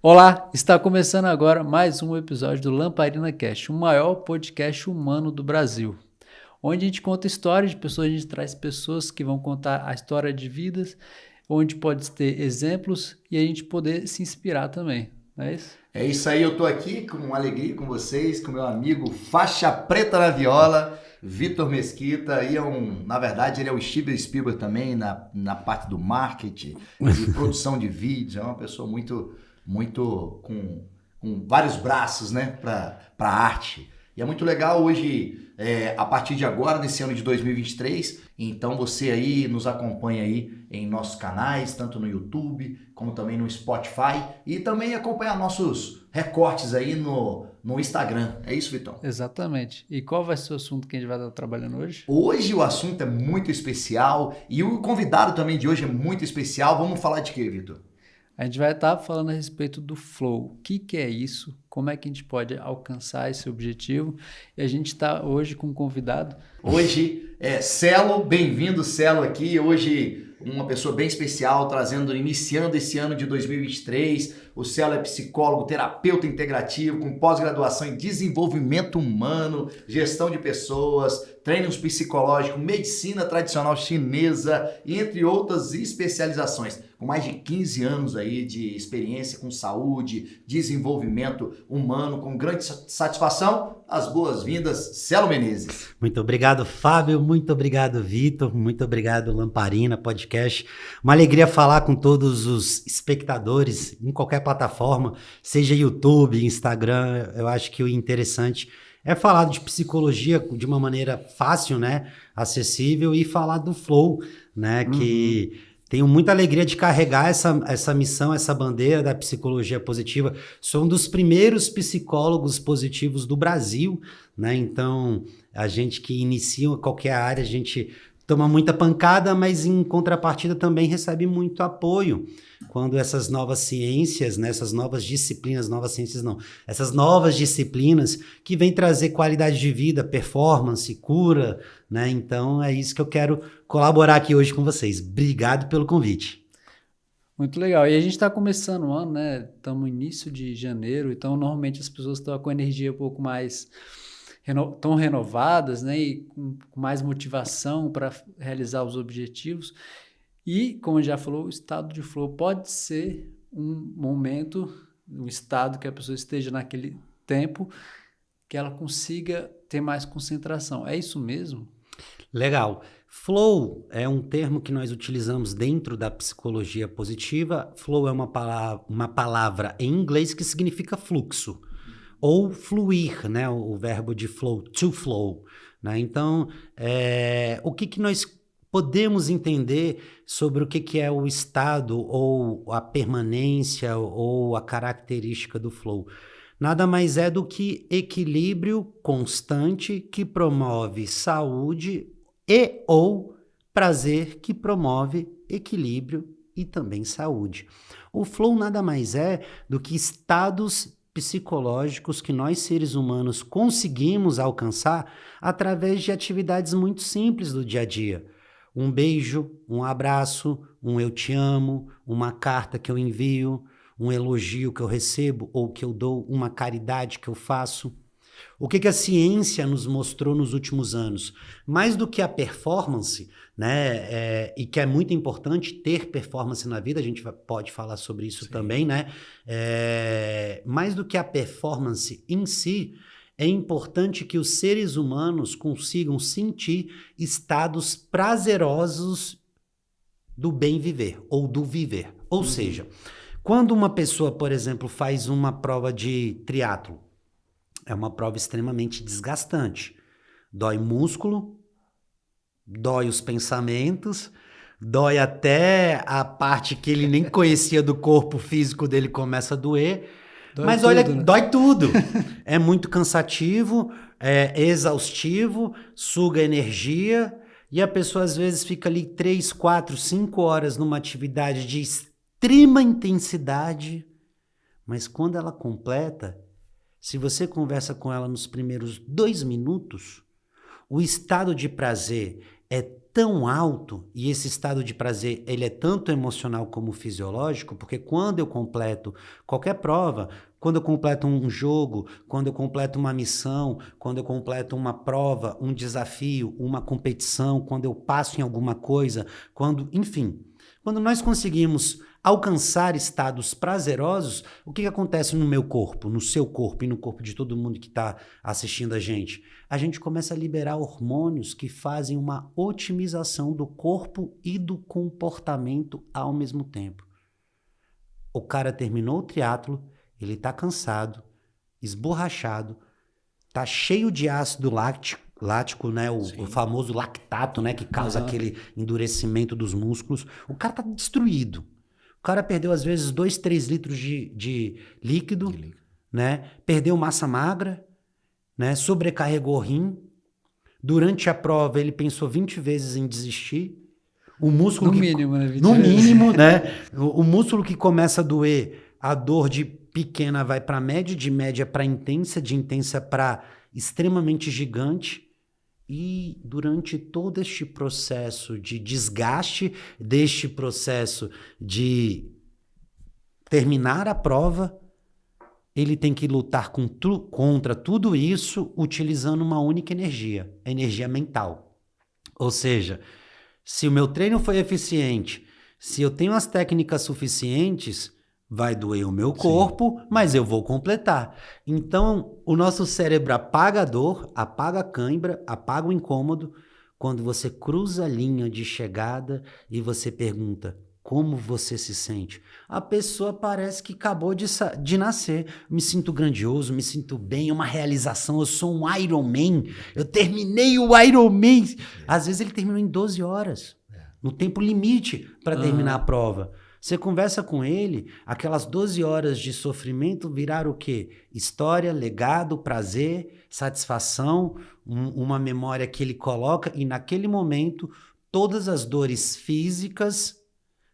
Olá, está começando agora mais um episódio do Lamparina Cast, o maior podcast humano do Brasil, onde a gente conta histórias de pessoas, a gente traz pessoas que vão contar a história de vidas, onde pode ter exemplos e a gente poder se inspirar também, não é isso? É isso aí, eu tô aqui com alegria com vocês, com meu amigo faixa preta na viola, Vitor Mesquita, na verdade ele é o Steven Spielberg também na parte do marketing, de produção de vídeos, é uma pessoa muito com vários braços, né, para arte. E é muito legal hoje, a partir de agora, nesse ano de 2023, então você aí nos acompanha aí em nossos canais, tanto no YouTube como também no Spotify, e também acompanhar nossos recortes aí no Instagram. É isso, Vitão? Exatamente. E qual vai ser o assunto que a gente vai estar trabalhando hoje? Hoje o assunto é muito especial e o convidado também de hoje é muito especial. Vamos falar de quê, Vitor? A gente vai estar falando a respeito do flow. O que é isso? Como é que a gente pode alcançar esse objetivo? E a gente está hoje com um convidado. Hoje é Celo, bem-vindo Celo aqui. Hoje uma pessoa bem especial, iniciando esse ano de 2023. O Celo é psicólogo, terapeuta integrativo, com pós-graduação em desenvolvimento humano, gestão de pessoas, treinos psicológicos, medicina tradicional chinesa, entre outras especializações. Com mais de 15 anos aí de experiência com saúde, desenvolvimento humano, com grande satisfação, as boas-vindas, Celo Menezes. Muito obrigado, Fábio. Muito obrigado, Vitor. Muito obrigado, Lamparina Podcast. Uma alegria falar com todos os espectadores em qualquer plataforma, seja YouTube, Instagram. Eu acho que o interessante é falar de psicologia de uma maneira fácil, né? Acessível, e falar do flow, né? Que tenho muita alegria de carregar essa missão, essa bandeira da psicologia positiva. Sou um dos primeiros psicólogos positivos do Brasil, né? Então, a gente que inicia qualquer área, a gente toma muita pancada, mas em contrapartida também recebe muito apoio. Quando essas novas ciências, né, essas novas disciplinas, novas ciências não, essas novas disciplinas que vêm trazer qualidade de vida, performance, cura, né? Então é isso que eu quero colaborar aqui hoje com vocês. Obrigado pelo convite. Muito legal. E a gente está começando o ano, né? Estamos no início de janeiro, então normalmente as pessoas estão com energia um pouco mais tão renovadas, né? E com mais motivação para realizar os objetivos. E, como já falou, o estado de flow pode ser um momento, um estado que a pessoa esteja naquele tempo que ela consiga ter mais concentração. É isso mesmo? Legal. Flow é um termo que nós utilizamos dentro da psicologia positiva. Flow é uma palavra em inglês que significa fluxo, ou fluir, né? O verbo de flow, to flow, né? Então, o que nós podemos entender sobre o que é o estado, ou a permanência, ou a característica do flow? Nada mais é do que equilíbrio constante que promove saúde e ou prazer que promove equilíbrio e também saúde. O flow nada mais é do que estados psicológicos que nós seres humanos conseguimos alcançar através de atividades muito simples do dia a dia. Um beijo, um abraço, um eu te amo, uma carta que eu envio, um elogio que eu recebo ou que eu dou, uma caridade que eu faço. O que a ciência nos mostrou nos últimos anos? Mais do que a performance, né? E que é muito importante ter performance na vida, a gente pode falar sobre isso também, né? Mais do que a performance em si, é importante que os seres humanos consigam sentir estados prazerosos do bem viver ou do viver. Ou seja, quando uma pessoa, por exemplo, faz uma prova de triatlo, é uma prova extremamente desgastante. Dói músculo, dói os pensamentos, dói até a parte que ele nem conhecia do corpo físico dele começa a doer. Mas olha, Né? dói tudo. É muito cansativo, é exaustivo, suga energia, e a pessoa às vezes fica ali 3, 4, 5 horas numa atividade de extrema intensidade, mas quando ela completa, se você conversa com ela nos primeiros 2 minutos, o estado de prazer é tão alto, e esse estado de prazer, ele é tanto emocional como fisiológico, porque quando eu completo qualquer prova, quando eu completo um jogo, quando eu completo uma missão, quando eu completo uma prova, um desafio, uma competição, quando eu passo em alguma coisa, enfim, quando nós conseguimos alcançar estados prazerosos, o que acontece no meu corpo, no seu corpo e no corpo de todo mundo que está assistindo a gente? A gente começa a liberar hormônios que fazem uma otimização do corpo e do comportamento ao mesmo tempo. O cara terminou o triatlo, ele está cansado, esborrachado, tá cheio de ácido lático, né? O famoso lactato, né? Que causa aquele endurecimento dos músculos. O cara tá destruído. O cara perdeu, às vezes, 2, 3 litros de líquido, né? Perdeu massa magra, né? Sobrecarregou o rim. Durante a prova, ele pensou 20 vezes em desistir. O músculo No mínimo, né? No mínimo, né? O músculo que começa a doer, a dor de pequena vai para média, de média para intensa, de intensa para extremamente gigante. E durante todo este processo de desgaste, deste processo de terminar a prova, ele tem que lutar contra tudo isso utilizando uma única energia, a energia mental. Ou seja, se o meu treino foi eficiente, se eu tenho as técnicas suficientes, vai doer o meu corpo, mas eu vou completar. Então, o nosso cérebro apaga a dor, apaga a cãibra, apaga o incômodo, quando você cruza a linha de chegada e você pergunta, como você se sente? A pessoa parece que acabou de nascer. Me sinto grandioso, me sinto bem, uma realização, eu sou um Iron Man, eu terminei o Iron Man. Às vezes ele terminou em 12 horas, no tempo limite para terminar a prova. Você conversa com ele, aquelas 12 horas de sofrimento viraram o quê? História, legado, prazer, satisfação, uma memória que ele coloca e naquele momento todas as dores físicas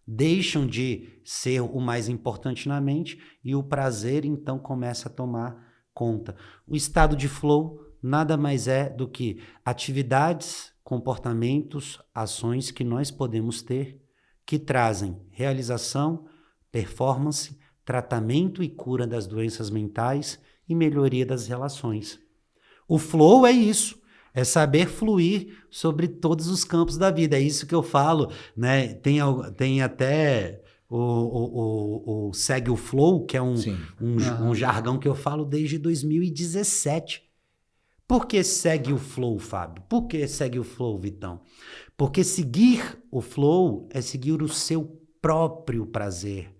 deixam de ser o mais importante na mente e o prazer então começa a tomar conta. O estado de flow nada mais é do que atividades, comportamentos, ações que nós podemos ter que trazem realização, performance, tratamento e cura das doenças mentais e melhoria das relações. O flow é isso, é saber fluir sobre todos os campos da vida. É isso que eu falo, né? Tem até o Segue o Flow, que é um jargão que eu falo desde 2017. Por que segue o flow, Fábio? Por que segue o flow, Vitão? Porque seguir o flow é seguir o seu próprio prazer,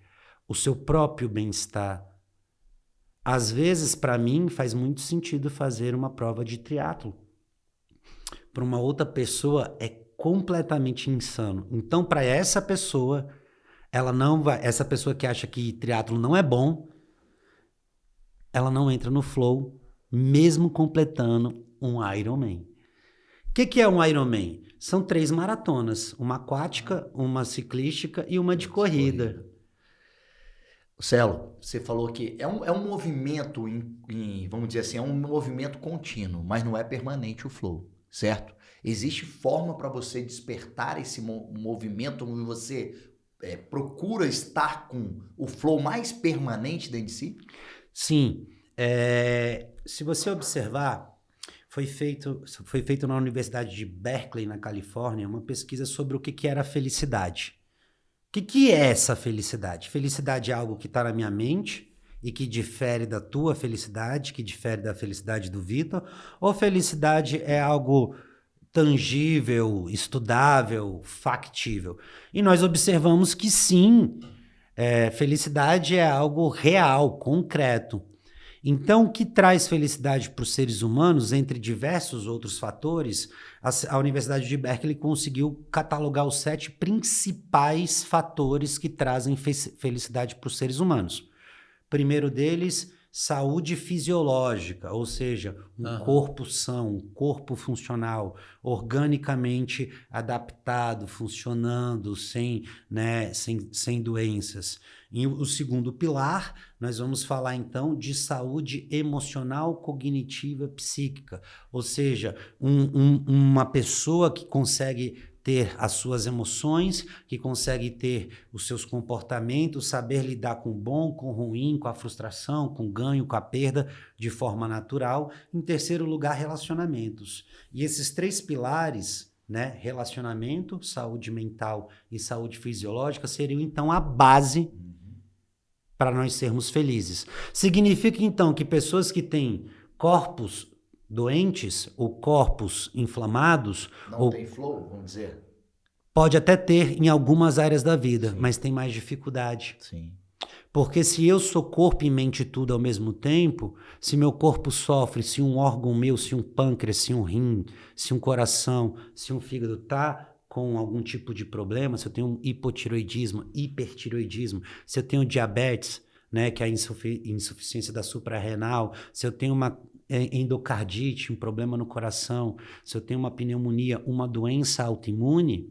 o seu próprio bem-estar. Às vezes, para mim, faz muito sentido fazer uma prova de triatlo. Para uma outra pessoa, é completamente insano. Então, para essa pessoa, ela não vai... Essa pessoa que acha que triatlo não é bom, ela não entra no flow, mesmo completando um Ironman. O que é um Ironman? São 3 maratonas, uma aquática, uma ciclística e uma de corrida. Celo, você falou que é um movimento, vamos dizer assim, é um movimento contínuo, mas não é permanente o flow, certo? Existe forma para você despertar esse movimento onde você procura estar com o flow mais permanente dentro de si? Sim. Se você observar, foi feito na Universidade de Berkeley, na Califórnia, uma pesquisa sobre o que era a felicidade. O que é essa felicidade? Felicidade é algo que está na minha mente e que difere da tua felicidade, que difere da felicidade do Vitor? Ou felicidade é algo tangível, estudável, factível? E nós observamos que sim, felicidade é algo real, concreto. Então, o que traz felicidade para os seres humanos, entre diversos outros fatores, a Universidade de Berkeley conseguiu catalogar os 7 principais fatores que trazem felicidade para os seres humanos. Primeiro deles, saúde fisiológica, ou seja, um corpo são, um corpo funcional, organicamente adaptado, funcionando, sem doenças. E o segundo pilar, nós vamos falar então de saúde emocional, cognitiva, psíquica, ou seja, uma pessoa que consegue ter as suas emoções, que consegue ter os seus comportamentos, saber lidar com o bom, com o ruim, com a frustração, com o ganho, com a perda, de forma natural. Em terceiro lugar, relacionamentos. E esses 3 pilares, né, relacionamento, saúde mental e saúde fisiológica, seriam então a base para nós sermos felizes. Significa então que pessoas que têm corpos doentes ou corpos inflamados... Não tem flow, vamos dizer. Pode até ter em algumas áreas da vida, Sim. mas tem mais dificuldade. Sim. Porque se eu sou corpo e mente tudo ao mesmo tempo, se meu corpo sofre, se um órgão meu, se um pâncreas, se um rim, se um coração, se um fígado está com algum tipo de problema, se eu tenho um hipotiroidismo, hipertiroidismo, se eu tenho diabetes, né, que é a insuficiência da suprarrenal, se eu tenho uma endocardite, um problema no coração, se eu tenho uma pneumonia, uma doença autoimune,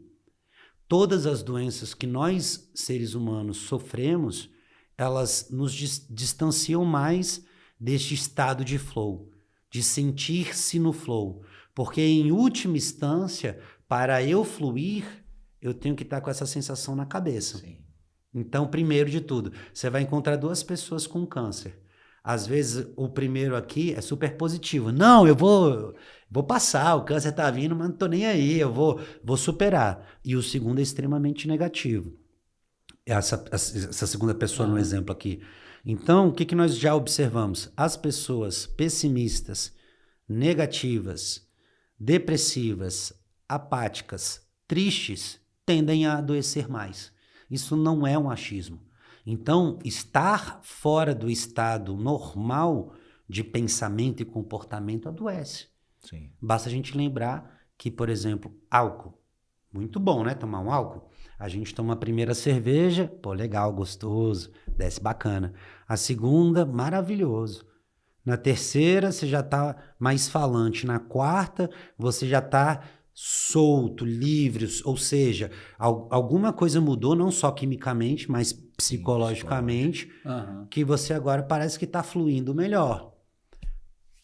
todas as doenças que nós, seres humanos, sofremos, elas nos distanciam mais deste estado de flow, de sentir-se no flow. Porque, em última instância, para eu fluir, eu tenho que estar com essa sensação na cabeça. Sim. Então, primeiro de tudo, você vai encontrar 2 pessoas com câncer. Às vezes, o primeiro aqui é super positivo. Não, eu vou passar, o câncer está vindo, mas não estou nem aí, eu vou superar. E o segundo é extremamente negativo. Essa segunda pessoa no exemplo aqui. Então, o que nós já observamos? As pessoas pessimistas, negativas, depressivas, apáticas, tristes, tendem a adoecer mais. Isso não é um achismo. Então, estar fora do estado normal de pensamento e comportamento adoece. Sim. Basta a gente lembrar que, por exemplo, álcool. Muito bom, né? Tomar um álcool. A gente toma a primeira cerveja, pô, legal, gostoso, desce bacana. A segunda, maravilhoso. Na terceira, você já tá mais falante. Na quarta, você já tá solto, livre, ou seja, alguma coisa mudou, não só quimicamente, mas psicologicamente, que você agora parece que está fluindo melhor.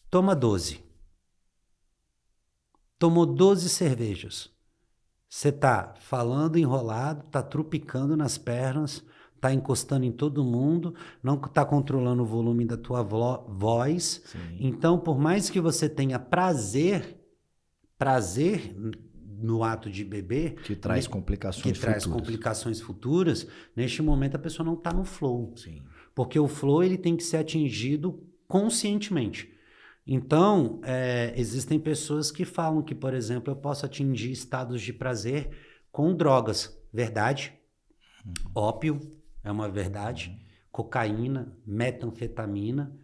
Toma 12. Tomou 12 cervejas. Você está falando enrolado, está trupicando nas pernas, está encostando em todo mundo, não está controlando o volume da tua voz. Sim. Então, por mais que você tenha prazer no ato de beber... Que traz complicações futuras. Neste momento, a pessoa não está no flow. Sim. Porque o flow ele tem que ser atingido conscientemente. Então, existem pessoas que falam que, por exemplo, eu posso atingir estados de prazer com drogas. Verdade. Ópio é uma verdade. Cocaína, metanfetamina.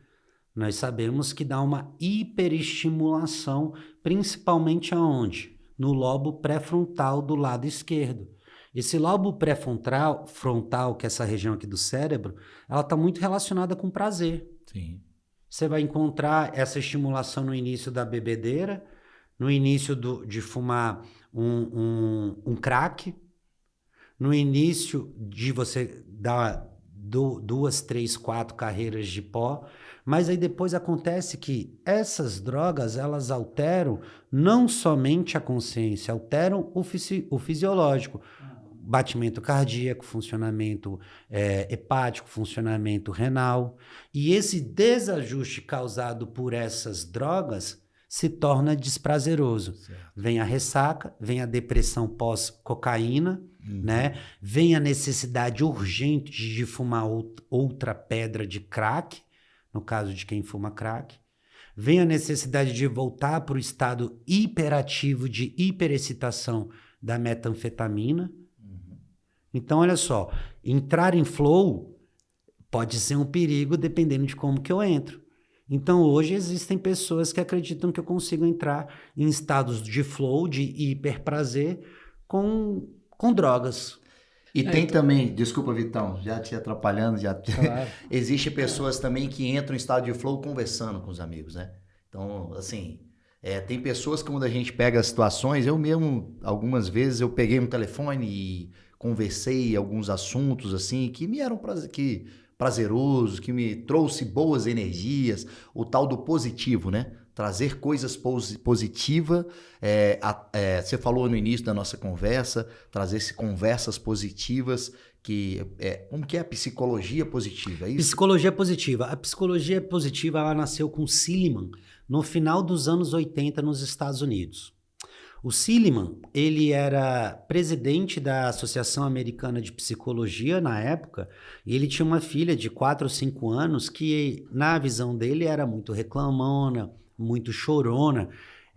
Nós sabemos que dá uma hiperestimulação, principalmente aonde? No lobo pré-frontal do lado esquerdo. Esse lobo pré-frontal, que é essa região aqui do cérebro, ela está muito relacionada com prazer. Sim. Você vai encontrar essa estimulação no início da bebedeira, no início de fumar um crack, no início de você dar 2, 3, 4 carreiras de pó, mas aí depois acontece que essas drogas, elas alteram não somente a consciência, alteram o fisiológico. Batimento cardíaco, funcionamento hepático, funcionamento renal. E esse desajuste causado por essas drogas se torna desprazeroso. Certo. Vem a ressaca, vem a depressão pós-cocaína, né? Vem a necessidade urgente de fumar outra pedra de crack, no caso de quem fuma crack. Vem a necessidade de voltar para o estado hiperativo de hiperexcitação da metanfetamina. Então, olha só, entrar em flow pode ser um perigo dependendo de como que eu entro. Então, hoje existem pessoas que acreditam que eu consigo entrar em estados de flow, de hiperprazer, com drogas. E tem também, desculpa, Vitão, já te atrapalhando, já Claro. existe pessoas também que entram em estado de flow conversando com os amigos, né? Então, assim, tem pessoas que quando a gente pega as situações, eu mesmo, algumas vezes, eu peguei um telefone e conversei alguns assuntos, assim, que me eram prazerosos, que me trouxe boas energias, o tal do positivo, né? Trazer coisas positivas. Você falou no início da nossa conversa, trazer conversas positivas, como que é a psicologia positiva, é isso? Psicologia positiva. A psicologia positiva, ela nasceu com Silliman no final dos anos 80 nos Estados Unidos. O Silliman, ele era presidente da Associação Americana de Psicologia na época, e ele tinha uma filha de 4 ou 5 anos que, na visão dele, era muito reclamona, muito chorona,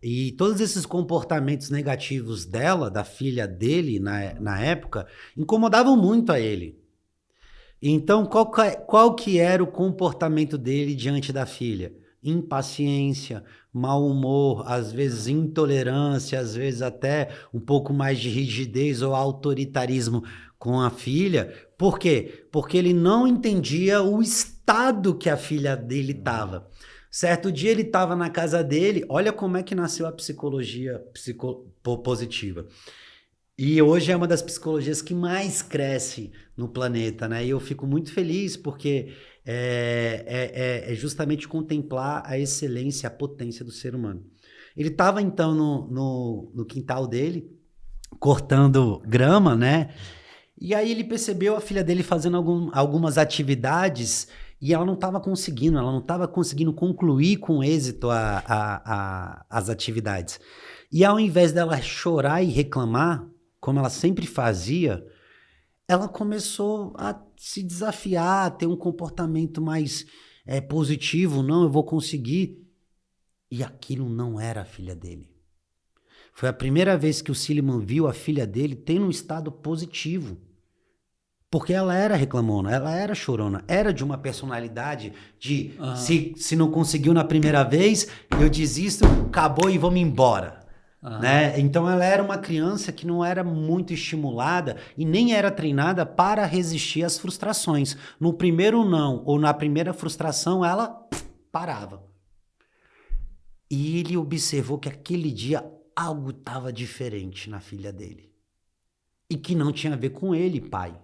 e todos esses comportamentos negativos dela, da filha dele na época, incomodavam muito a ele. Então, qual que era o comportamento dele diante da filha? Impaciência, mau humor, às vezes intolerância, às vezes até um pouco mais de rigidez ou autoritarismo com a filha. Por quê? Porque ele não entendia o estado que a filha dele estava. Certo dia ele estava na casa dele, olha como é que nasceu a psicologia positiva. E hoje é uma das psicologias que mais cresce no planeta, né? E eu fico muito feliz porque é justamente contemplar a excelência, a potência do ser humano. Ele estava, então, no quintal dele, cortando grama, né? E aí ele percebeu a filha dele fazendo algumas atividades e ela não estava conseguindo concluir com êxito as atividades. E ao invés dela chorar e reclamar, como ela sempre fazia, ela começou a se desafiar, a ter um comportamento mais positivo. Não, eu vou conseguir. E aquilo não era a filha dele. Foi a primeira vez que o Silliman viu a filha dele tendo um estado positivo. Porque ela era reclamona, ela era chorona, era de uma personalidade de se não conseguiu na primeira vez, eu desisto, acabou e vamos embora. Né? Então ela era uma criança que não era muito estimulada e nem era treinada para resistir às frustrações. No primeiro não ou na primeira frustração ela parava. E ele observou que aquele dia algo estava diferente na filha dele e que não tinha a ver com ele, pai.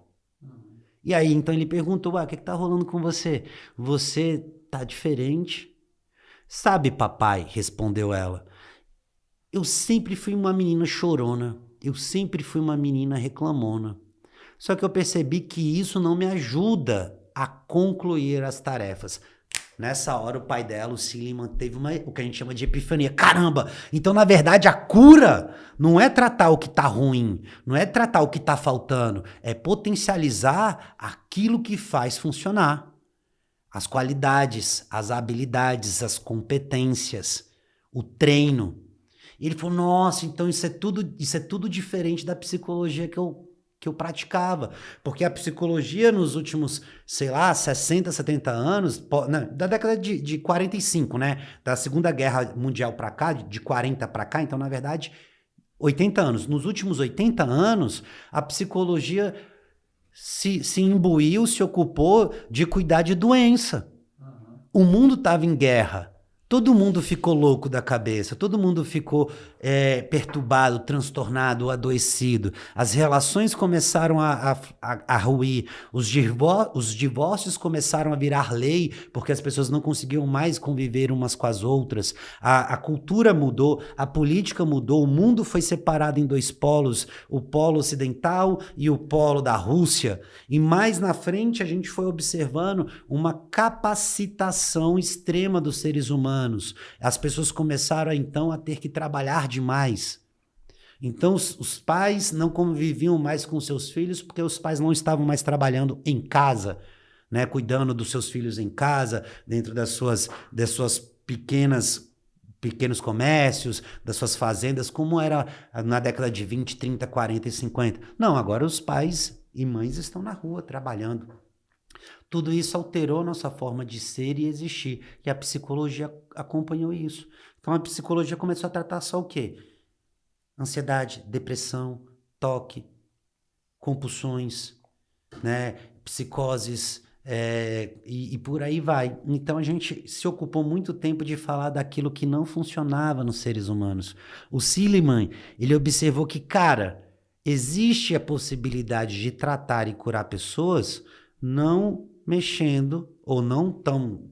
E aí então ele perguntou: o que está rolando com você? Você tá diferente? Sabe, papai, respondeu ela, eu sempre fui uma menina chorona, eu sempre fui uma menina reclamona. Só que eu percebi que isso não me ajuda a concluir as tarefas. Nessa hora, o pai dela, o Silliman, teve o que a gente chama de epifania. Caramba! Então, na verdade, a cura não é tratar o que está ruim, não é tratar o que está faltando, é potencializar aquilo que faz funcionar. As qualidades, as habilidades, as competências, o treino. E ele falou, nossa, então isso é tudo diferente da psicologia que eu praticava. Porque a psicologia nos últimos, 60, 70 anos, da década de 45, né? Da Segunda Guerra Mundial para cá, de 40 para cá, então, na verdade, 80 anos. Nos últimos 80 anos, a psicologia se imbuiu, se ocupou de cuidar de doença. O mundo estava em guerra. Todo mundo ficou louco da cabeça, todo mundo ficou perturbado, transtornado, adoecido. As relações começaram a ruir, os divórcios começaram a virar lei, porque as pessoas não conseguiam mais conviver umas com as outras. A cultura mudou, a política mudou, o mundo foi separado em dois polos, o polo ocidental e o polo da Rússia. E mais na frente a gente foi observando uma capacitação extrema dos seres humanos. As pessoas começaram, então, a ter que trabalhar demais. Então, os pais não conviviam mais com seus filhos porque os pais não estavam mais trabalhando em casa, né? Cuidando dos seus filhos em casa, dentro das suas pequenos comércios, das suas fazendas, como era na década de 20, 30, 40 e 50. Não, agora os pais e mães estão na rua trabalhando. Tudo isso alterou nossa forma de ser e existir. E a psicologia acompanhou isso. Então a psicologia começou a tratar só o quê? Ansiedade, depressão, toque, compulsões, né, psicoses, e por aí vai. Então a gente se ocupou muito tempo de falar daquilo que não funcionava nos seres humanos. O Silliman, ele observou que, cara, existe a possibilidade de tratar e curar pessoas não mexendo ou não tão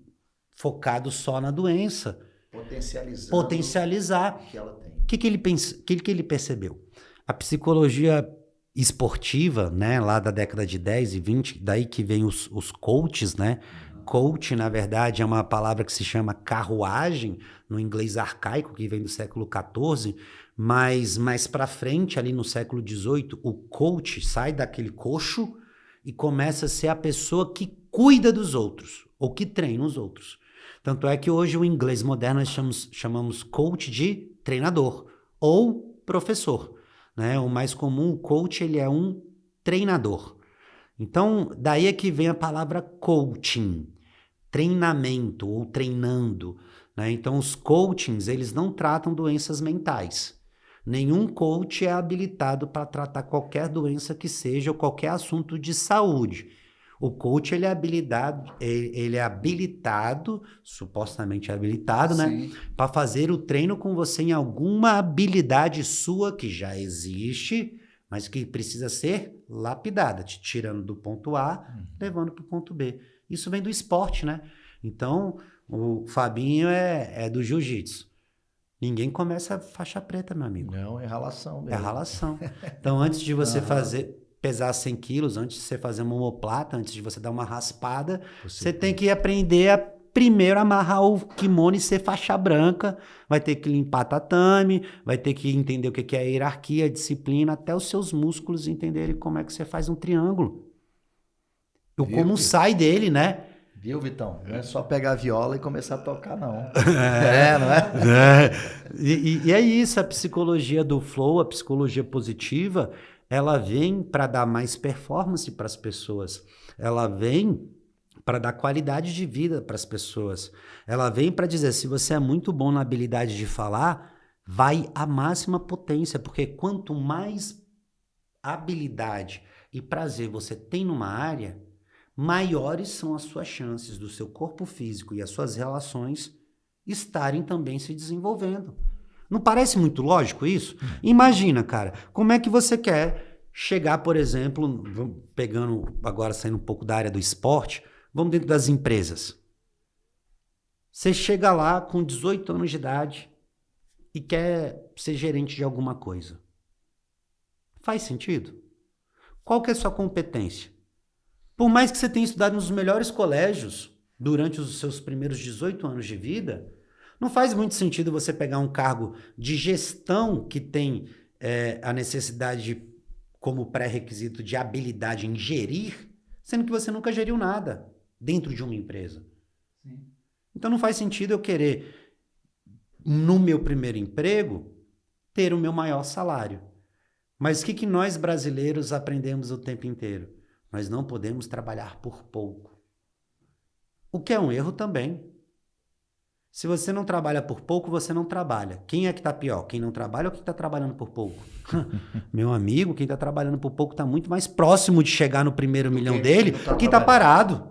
focado só na doença. Potencializar. o que ela tem. O que ele percebeu? A psicologia esportiva, né, lá da década de 10 e 20, daí que vem os coaches, né? Coach, na verdade, é uma palavra que se chama carruagem, no inglês arcaico, que vem do século XIV, mas mais para frente, ali no século XVIII, o coach sai daquele coxo e começa a ser a pessoa que cuida dos outros, ou que treina os outros. Tanto é que hoje o inglês moderno nós chamamos coach de treinador ou professor, né? O mais comum, o coach, ele é um treinador. Então, daí é que vem a palavra coaching, treinamento ou treinando, né? Então, os coachings, eles não tratam doenças mentais. Nenhum coach é habilitado para tratar qualquer doença que seja ou qualquer assunto de saúde. O coach, ele é habilitado, supostamente habilitado, né? Para fazer o treino com você em alguma habilidade sua que já existe, mas que precisa ser lapidada, te tirando do ponto A, levando para o ponto B. Isso vem do esporte, né? Então, o Fabinho é do jiu-jitsu. Ninguém começa faixa preta, meu amigo. Não, é ralação mesmo. É ralação. Então, antes de você pesar 100 quilos, antes de você fazer uma omoplata, antes de você dar uma raspada, você tem que aprender a primeiro amarrar o kimono e ser faixa branca, vai ter que limpar tatame, vai ter que entender o que é a hierarquia, a disciplina, até os seus músculos entenderem como é que você faz um triângulo. Como sai dele, né? Viu, Vitão? Não é só pegar a viola e começar a tocar, não. Não é? E é isso, a psicologia do flow, a psicologia positiva, ela vem para dar mais performance para as pessoas. Ela vem para dar qualidade de vida para as pessoas. Ela vem para dizer, se você é muito bom na habilidade de falar, vai à máxima potência, porque quanto mais habilidade e prazer você tem numa área, maiores são as suas chances do seu corpo físico e as suas relações estarem também se desenvolvendo. Não parece muito lógico isso? Imagina, cara, como é que você quer chegar, por exemplo, pegando agora, saindo um pouco da área do esporte, vamos dentro das empresas. Você chega lá com 18 anos de idade e quer ser gerente de alguma coisa. Faz sentido? Qual que é a sua competência? Por mais que você tenha estudado nos melhores colégios durante os seus primeiros 18 anos de vida, não faz muito sentido você pegar um cargo de gestão que tem a necessidade como pré-requisito de habilidade em gerir, sendo que você nunca geriu nada dentro de uma empresa. Sim. Então não faz sentido eu querer, no meu primeiro emprego, ter o meu maior salário. Mas o que nós brasileiros aprendemos o tempo inteiro? Nós não podemos trabalhar por pouco. O que é um erro também. Se você não trabalha por pouco, você não trabalha. Quem é que está pior? Quem não trabalha ou quem está trabalhando por pouco? Meu amigo, quem está trabalhando por pouco está muito mais próximo de chegar no primeiro milhão dele que quem está parado.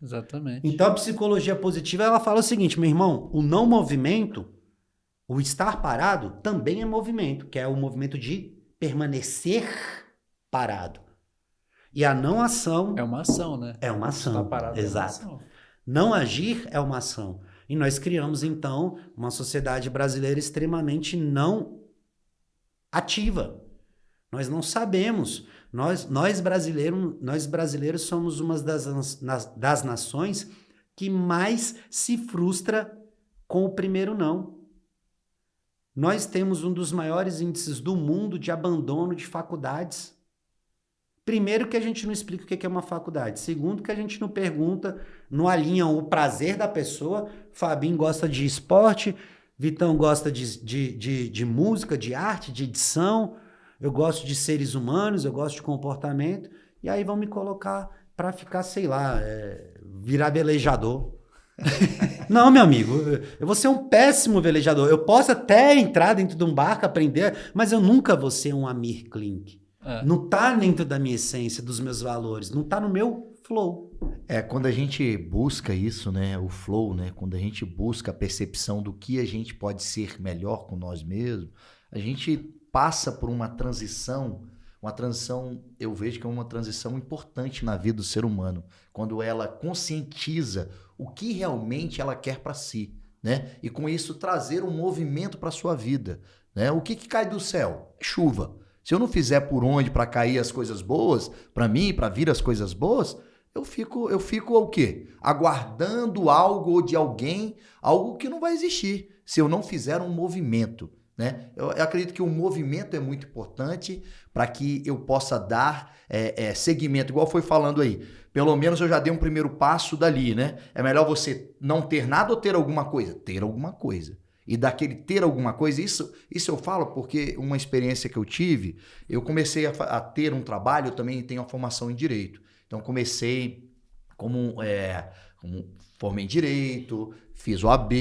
Exatamente. Então a psicologia positiva, ela fala o seguinte, meu irmão, o não movimento, o estar parado também é movimento, que é o movimento de permanecer parado. E a não ação... É uma ação, né? É uma ação, parado, exato. É uma ação. Não agir é uma ação. E nós criamos, então, uma sociedade brasileira extremamente não ativa. Nós não sabemos. Nós brasileiros somos uma das nações que mais se frustra com o primeiro não. Nós temos um dos maiores índices do mundo de abandono de faculdades. Primeiro que a gente não explica o que é uma faculdade. Segundo que a gente não pergunta, não alinha o prazer da pessoa. Fabinho gosta de esporte, Vitão gosta de música, de arte, de edição. Eu gosto de seres humanos, eu gosto de comportamento. E aí vão me colocar para ficar, sei lá, virar velejador. Não, meu amigo, eu vou ser um péssimo velejador. Eu posso até entrar dentro de um barco, aprender, mas eu nunca vou ser um Amir Klink. Não tá dentro da minha essência, dos meus valores, não tá no meu flow. Quando a gente busca isso, né, o flow, né, quando a gente busca a percepção do que a gente pode ser melhor com nós mesmos, a gente passa por uma transição eu vejo que é uma transição importante na vida do ser humano, quando ela conscientiza o que realmente ela quer para si, né, e com isso trazer um movimento para sua vida, né, o que cai do céu? Chuva. Se eu não fizer por onde para cair as coisas boas, para mim, para vir as coisas boas, eu fico o quê? Aguardando algo de alguém, algo que não vai existir, se eu não fizer um movimento, né? Eu acredito que o movimento é muito importante para que eu possa dar seguimento, igual foi falando aí. Pelo menos eu já dei um primeiro passo dali, né? É melhor você não ter nada ou ter alguma coisa? Ter alguma coisa. E daquele ter alguma coisa, isso eu falo porque uma experiência que eu tive, eu comecei a ter um trabalho, eu também tenho a formação em Direito. Então, comecei como formei em Direito, fiz OAB,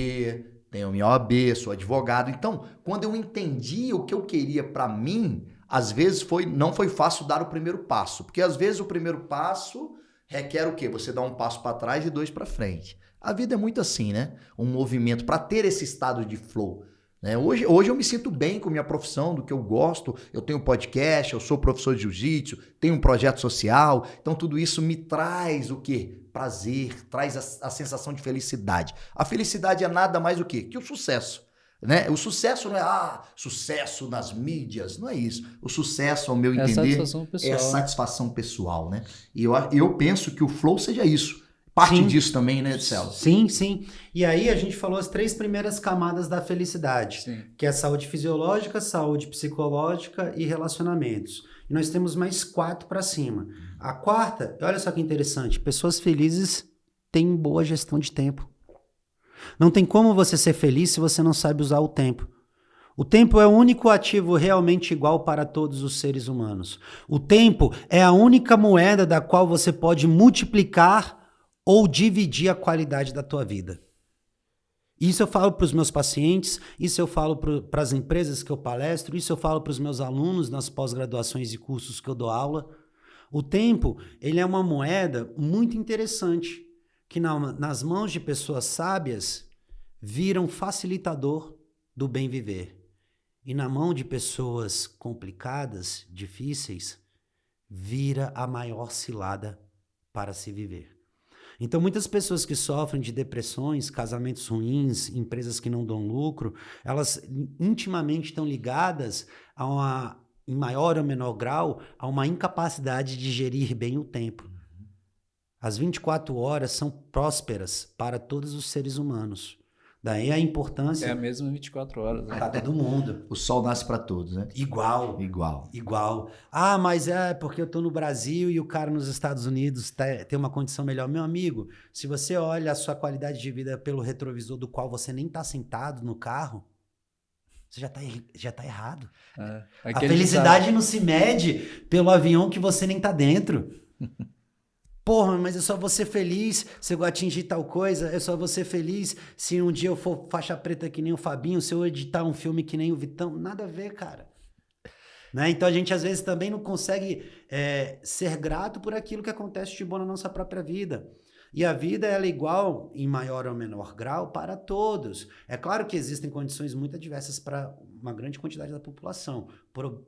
tenho minha OAB, sou advogado. Então, quando eu entendi o que eu queria para mim, às vezes não foi fácil dar o primeiro passo. Porque às vezes o primeiro passo requer o quê? Você dá um passo para trás e 2 para frente. A vida é muito assim, né? Um movimento para ter esse estado de flow. Né? Hoje eu me sinto bem com minha profissão, do que eu gosto. Eu tenho podcast, eu sou professor de jiu-jitsu, tenho um projeto social. Então tudo isso me traz o quê? Prazer, traz a sensação de felicidade. A felicidade é nada mais o quê? Que o sucesso. Né? O sucesso não é sucesso nas mídias, não é isso. O sucesso, ao meu entender, é a satisfação pessoal. Né? E eu penso que o flow seja isso. Parte disso também, né, Celso? Sim, sim. E aí a gente falou as 3 primeiras camadas da felicidade, que é saúde fisiológica, saúde psicológica e relacionamentos. E nós temos mais 4 para cima. A 4ª, olha só que interessante, pessoas felizes têm boa gestão de tempo. Não tem como você ser feliz se você não sabe usar o tempo. O tempo é o único ativo realmente igual para todos os seres humanos. O tempo é a única moeda da qual você pode multiplicar ou dividir a qualidade da tua vida. Isso eu falo para os meus pacientes, isso eu falo para as empresas que eu palestro, isso eu falo para os meus alunos nas pós-graduações e cursos que eu dou aula. O tempo, ele é uma moeda muito interessante, que nas mãos de pessoas sábias vira um facilitador do bem viver. E na mão de pessoas complicadas, difíceis, vira a maior cilada para se viver. Então, muitas pessoas que sofrem de depressões, casamentos ruins, empresas que não dão lucro, elas intimamente estão ligadas em maior ou menor grau, a uma incapacidade de gerir bem o tempo. As 24 horas são prósperas para todos os seres humanos. Daí a importância... É a mesma 24 horas. Né? Para todo mundo. O sol nasce para todos, né? Igual. Ah, mas é porque eu tô no Brasil e o cara nos Estados Unidos tem uma condição melhor. Meu amigo, se você olha a sua qualidade de vida pelo retrovisor do qual você nem tá sentado no carro, você já tá errado. A felicidade não se mede pelo avião que você nem tá dentro. Porra, mas eu só vou ser feliz se eu atingir tal coisa, eu só vou ser feliz se um dia eu for faixa preta que nem o Fabinho, se eu editar um filme que nem o Vitão. Nada a ver, cara. Né? Então a gente às vezes também não consegue ser grato por aquilo que acontece de bom na nossa própria vida. E a vida ela é igual, em maior ou menor grau, para todos. É claro que existem condições muito adversas para uma grande quantidade da população.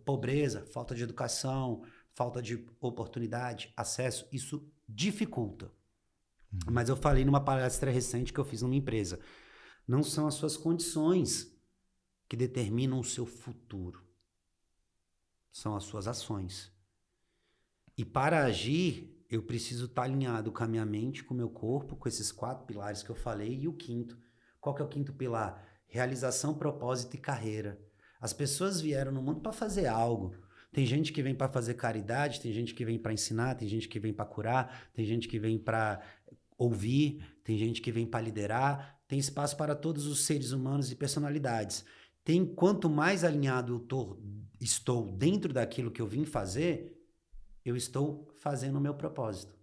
Pobreza, falta de educação, falta de oportunidade, acesso, isso dificulta. Mas eu falei numa palestra recente que eu fiz numa empresa. Não são as suas condições que determinam o seu futuro. São as suas ações. E para agir, eu preciso estar alinhado com a minha mente, com o meu corpo, com esses 4 pilares que eu falei. E o 5º, qual que é o 5º pilar? Realização, propósito e carreira. As pessoas vieram no mundo para fazer algo. Tem gente que vem para fazer caridade, tem gente que vem para ensinar, tem gente que vem para curar, tem gente que vem para ouvir, tem gente que vem para liderar. Tem espaço para todos os seres humanos e personalidades. Quanto mais alinhado eu estou dentro daquilo que eu vim fazer, eu estou fazendo o meu propósito.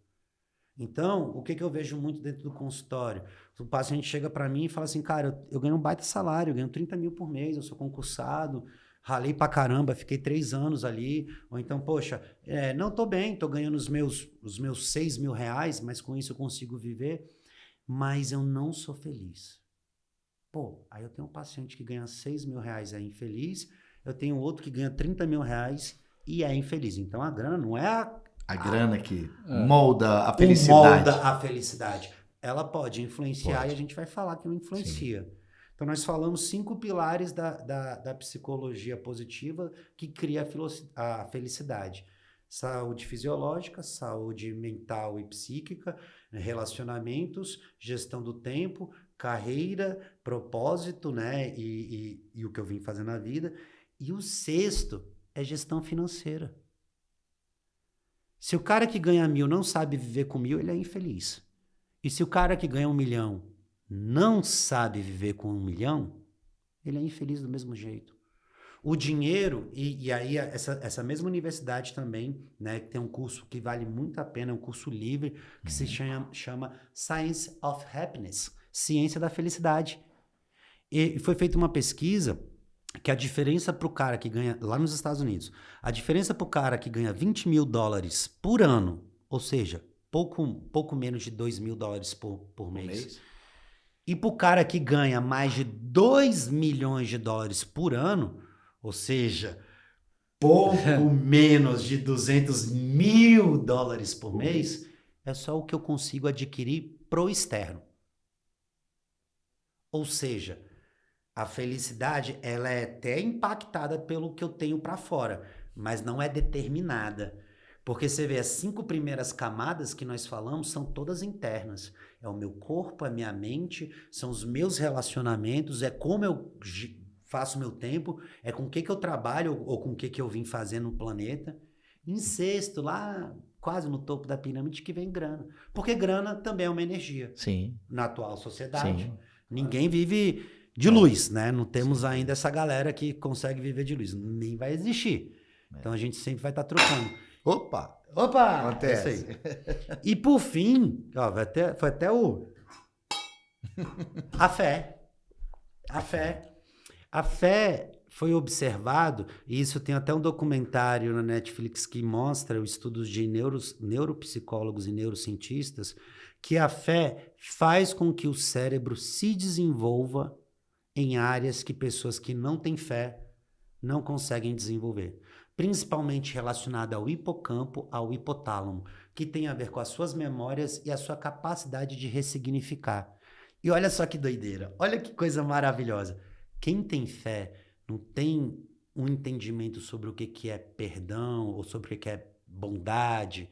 Então, o que eu vejo muito dentro do consultório? O paciente chega para mim e fala assim, cara, eu ganho um baita salário, eu ganho 30 mil por mês, eu sou concursado. ralei pra caramba, fiquei 3 anos ali. Ou então, poxa, não tô bem, tô ganhando os meus R$ 6.000, mas com isso eu consigo viver, mas eu não sou feliz. Pô, aí eu tenho um paciente que ganha R$ 6.000 e é infeliz, eu tenho outro que ganha R$ 30.000 e é infeliz. Então a grana não é A grana que molda a o felicidade. molda a felicidade. Ela pode influenciar e a gente vai falar que não influencia. Então nós falamos 5 pilares da psicologia positiva que cria a felicidade. Saúde fisiológica, saúde mental e psíquica, relacionamentos, gestão do tempo, carreira, propósito, né? E o que eu vim fazer na vida. E o sexto é gestão financeira. Se o cara que ganha 1.000 não sabe viver com 1.000, ele é infeliz. E se o cara que ganha 1 milhão não sabe viver com 1 milhão, ele é infeliz do mesmo jeito. O dinheiro, e aí essa mesma universidade também, né, que tem um curso que vale muito a pena, é um curso livre, que se chama Science of Happiness, Ciência da Felicidade. E foi feita uma pesquisa que a diferença para o cara que ganha, lá nos Estados Unidos, a diferença para o cara que ganha $20.000 por ano, ou seja, pouco menos de $2.000 por mês, e para o cara que ganha mais de $2 milhões por ano, ou seja, pouco menos de $200 mil por mês, é só o que eu consigo adquirir pro externo. Ou seja, a felicidade, ela é até impactada pelo que eu tenho para fora, mas não é determinada. Porque você vê, as 5 primeiras camadas que nós falamos são todas internas. É o meu corpo, é a minha mente, são os meus relacionamentos, é como eu faço meu tempo, é com o que eu trabalho ou com o que eu vim fazer no planeta. Em sexto, lá quase no topo da pirâmide, que vem grana. Porque grana também é uma energia. Sim. Na atual sociedade. Sim. Ninguém vive de luz, né? Não temos ainda essa galera que consegue viver de luz. Nem vai existir. Então a gente sempre vai estar trocando. Opa! Acontece. Isso aí. E por fim, ó, foi até a fé. A fé. A fé foi observado, e isso tem até um documentário na Netflix que mostra os estudos de neuropsicólogos e neurocientistas, que a fé faz com que o cérebro se desenvolva em áreas que pessoas que não têm fé não conseguem desenvolver. Principalmente relacionada ao hipocampo, ao hipotálamo, que tem a ver com as suas memórias e a sua capacidade de ressignificar. E olha só que doideira, olha que coisa maravilhosa. Quem tem fé não tem um entendimento sobre o que é perdão ou sobre o que é bondade,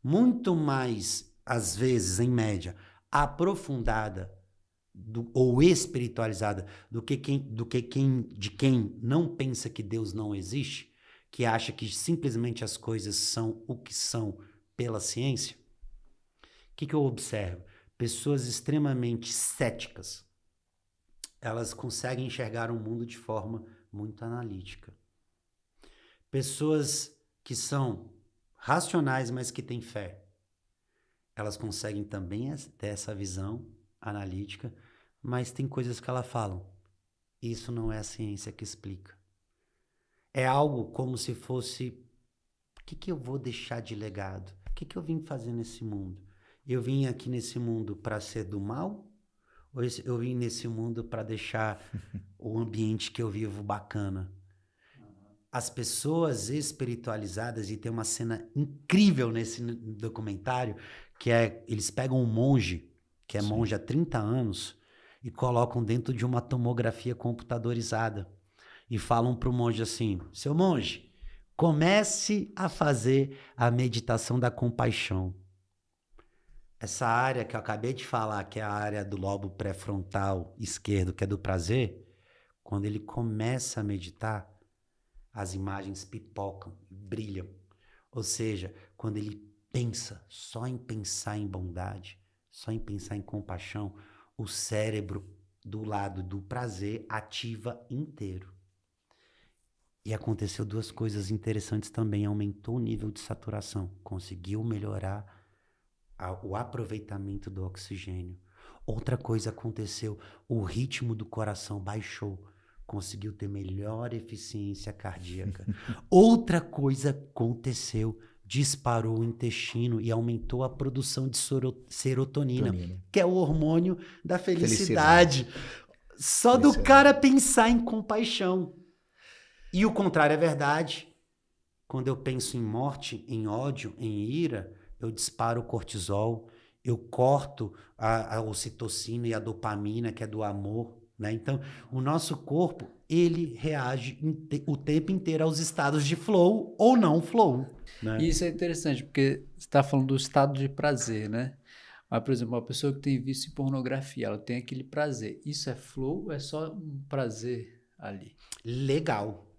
muito mais, às vezes, em média, aprofundada ou espiritualizada de quem não pensa que Deus não existe, que acha que simplesmente as coisas são o que são pela ciência. O que eu observo? Pessoas extremamente céticas, elas conseguem enxergar o mundo de forma muito analítica. Pessoas que são racionais, mas que têm fé, elas conseguem também ter essa visão analítica, mas tem coisas que elas falam. Isso não é a ciência que explica. É algo como se fosse, o que eu vou deixar de legado? O que eu vim fazer nesse mundo? Eu vim aqui nesse mundo para ser do mal? Ou eu vim nesse mundo para deixar o ambiente que eu vivo bacana? As pessoas espiritualizadas, e tem uma cena incrível nesse documentário, que é, eles pegam um monge, que é monge há 30 anos, e colocam dentro de uma tomografia computadorizada. E falam para o monge assim, seu monge, comece a fazer a meditação da compaixão. Essa área que eu acabei de falar, que é a área do lobo pré-frontal esquerdo, que é do prazer, quando ele começa a meditar, as imagens pipocam, brilham. Ou seja, quando ele pensa só em pensar em bondade, só em pensar em compaixão, o cérebro do lado do prazer ativa inteiro. E aconteceu 2 coisas interessantes também. Aumentou o nível de saturação, conseguiu melhorar o aproveitamento do oxigênio. Outra coisa aconteceu, o ritmo do coração baixou, conseguiu ter melhor eficiência cardíaca. Outra coisa aconteceu, disparou o intestino e aumentou a produção de serotonina, que é o hormônio da felicidade. Só do cara pensar em compaixão. E o contrário é verdade. Quando eu penso em morte, em ódio, em ira, eu disparo o cortisol, eu corto a ocitocina e a dopamina, que é do amor, né? Então, o nosso corpo, ele reage o tempo inteiro aos estados de flow ou não flow, né? E isso é interessante, porque você está falando do estado de prazer, né? Mas, por exemplo, uma pessoa que tem vício em pornografia, ela tem aquele prazer. Isso é flow ou é só um prazer ali? Legal.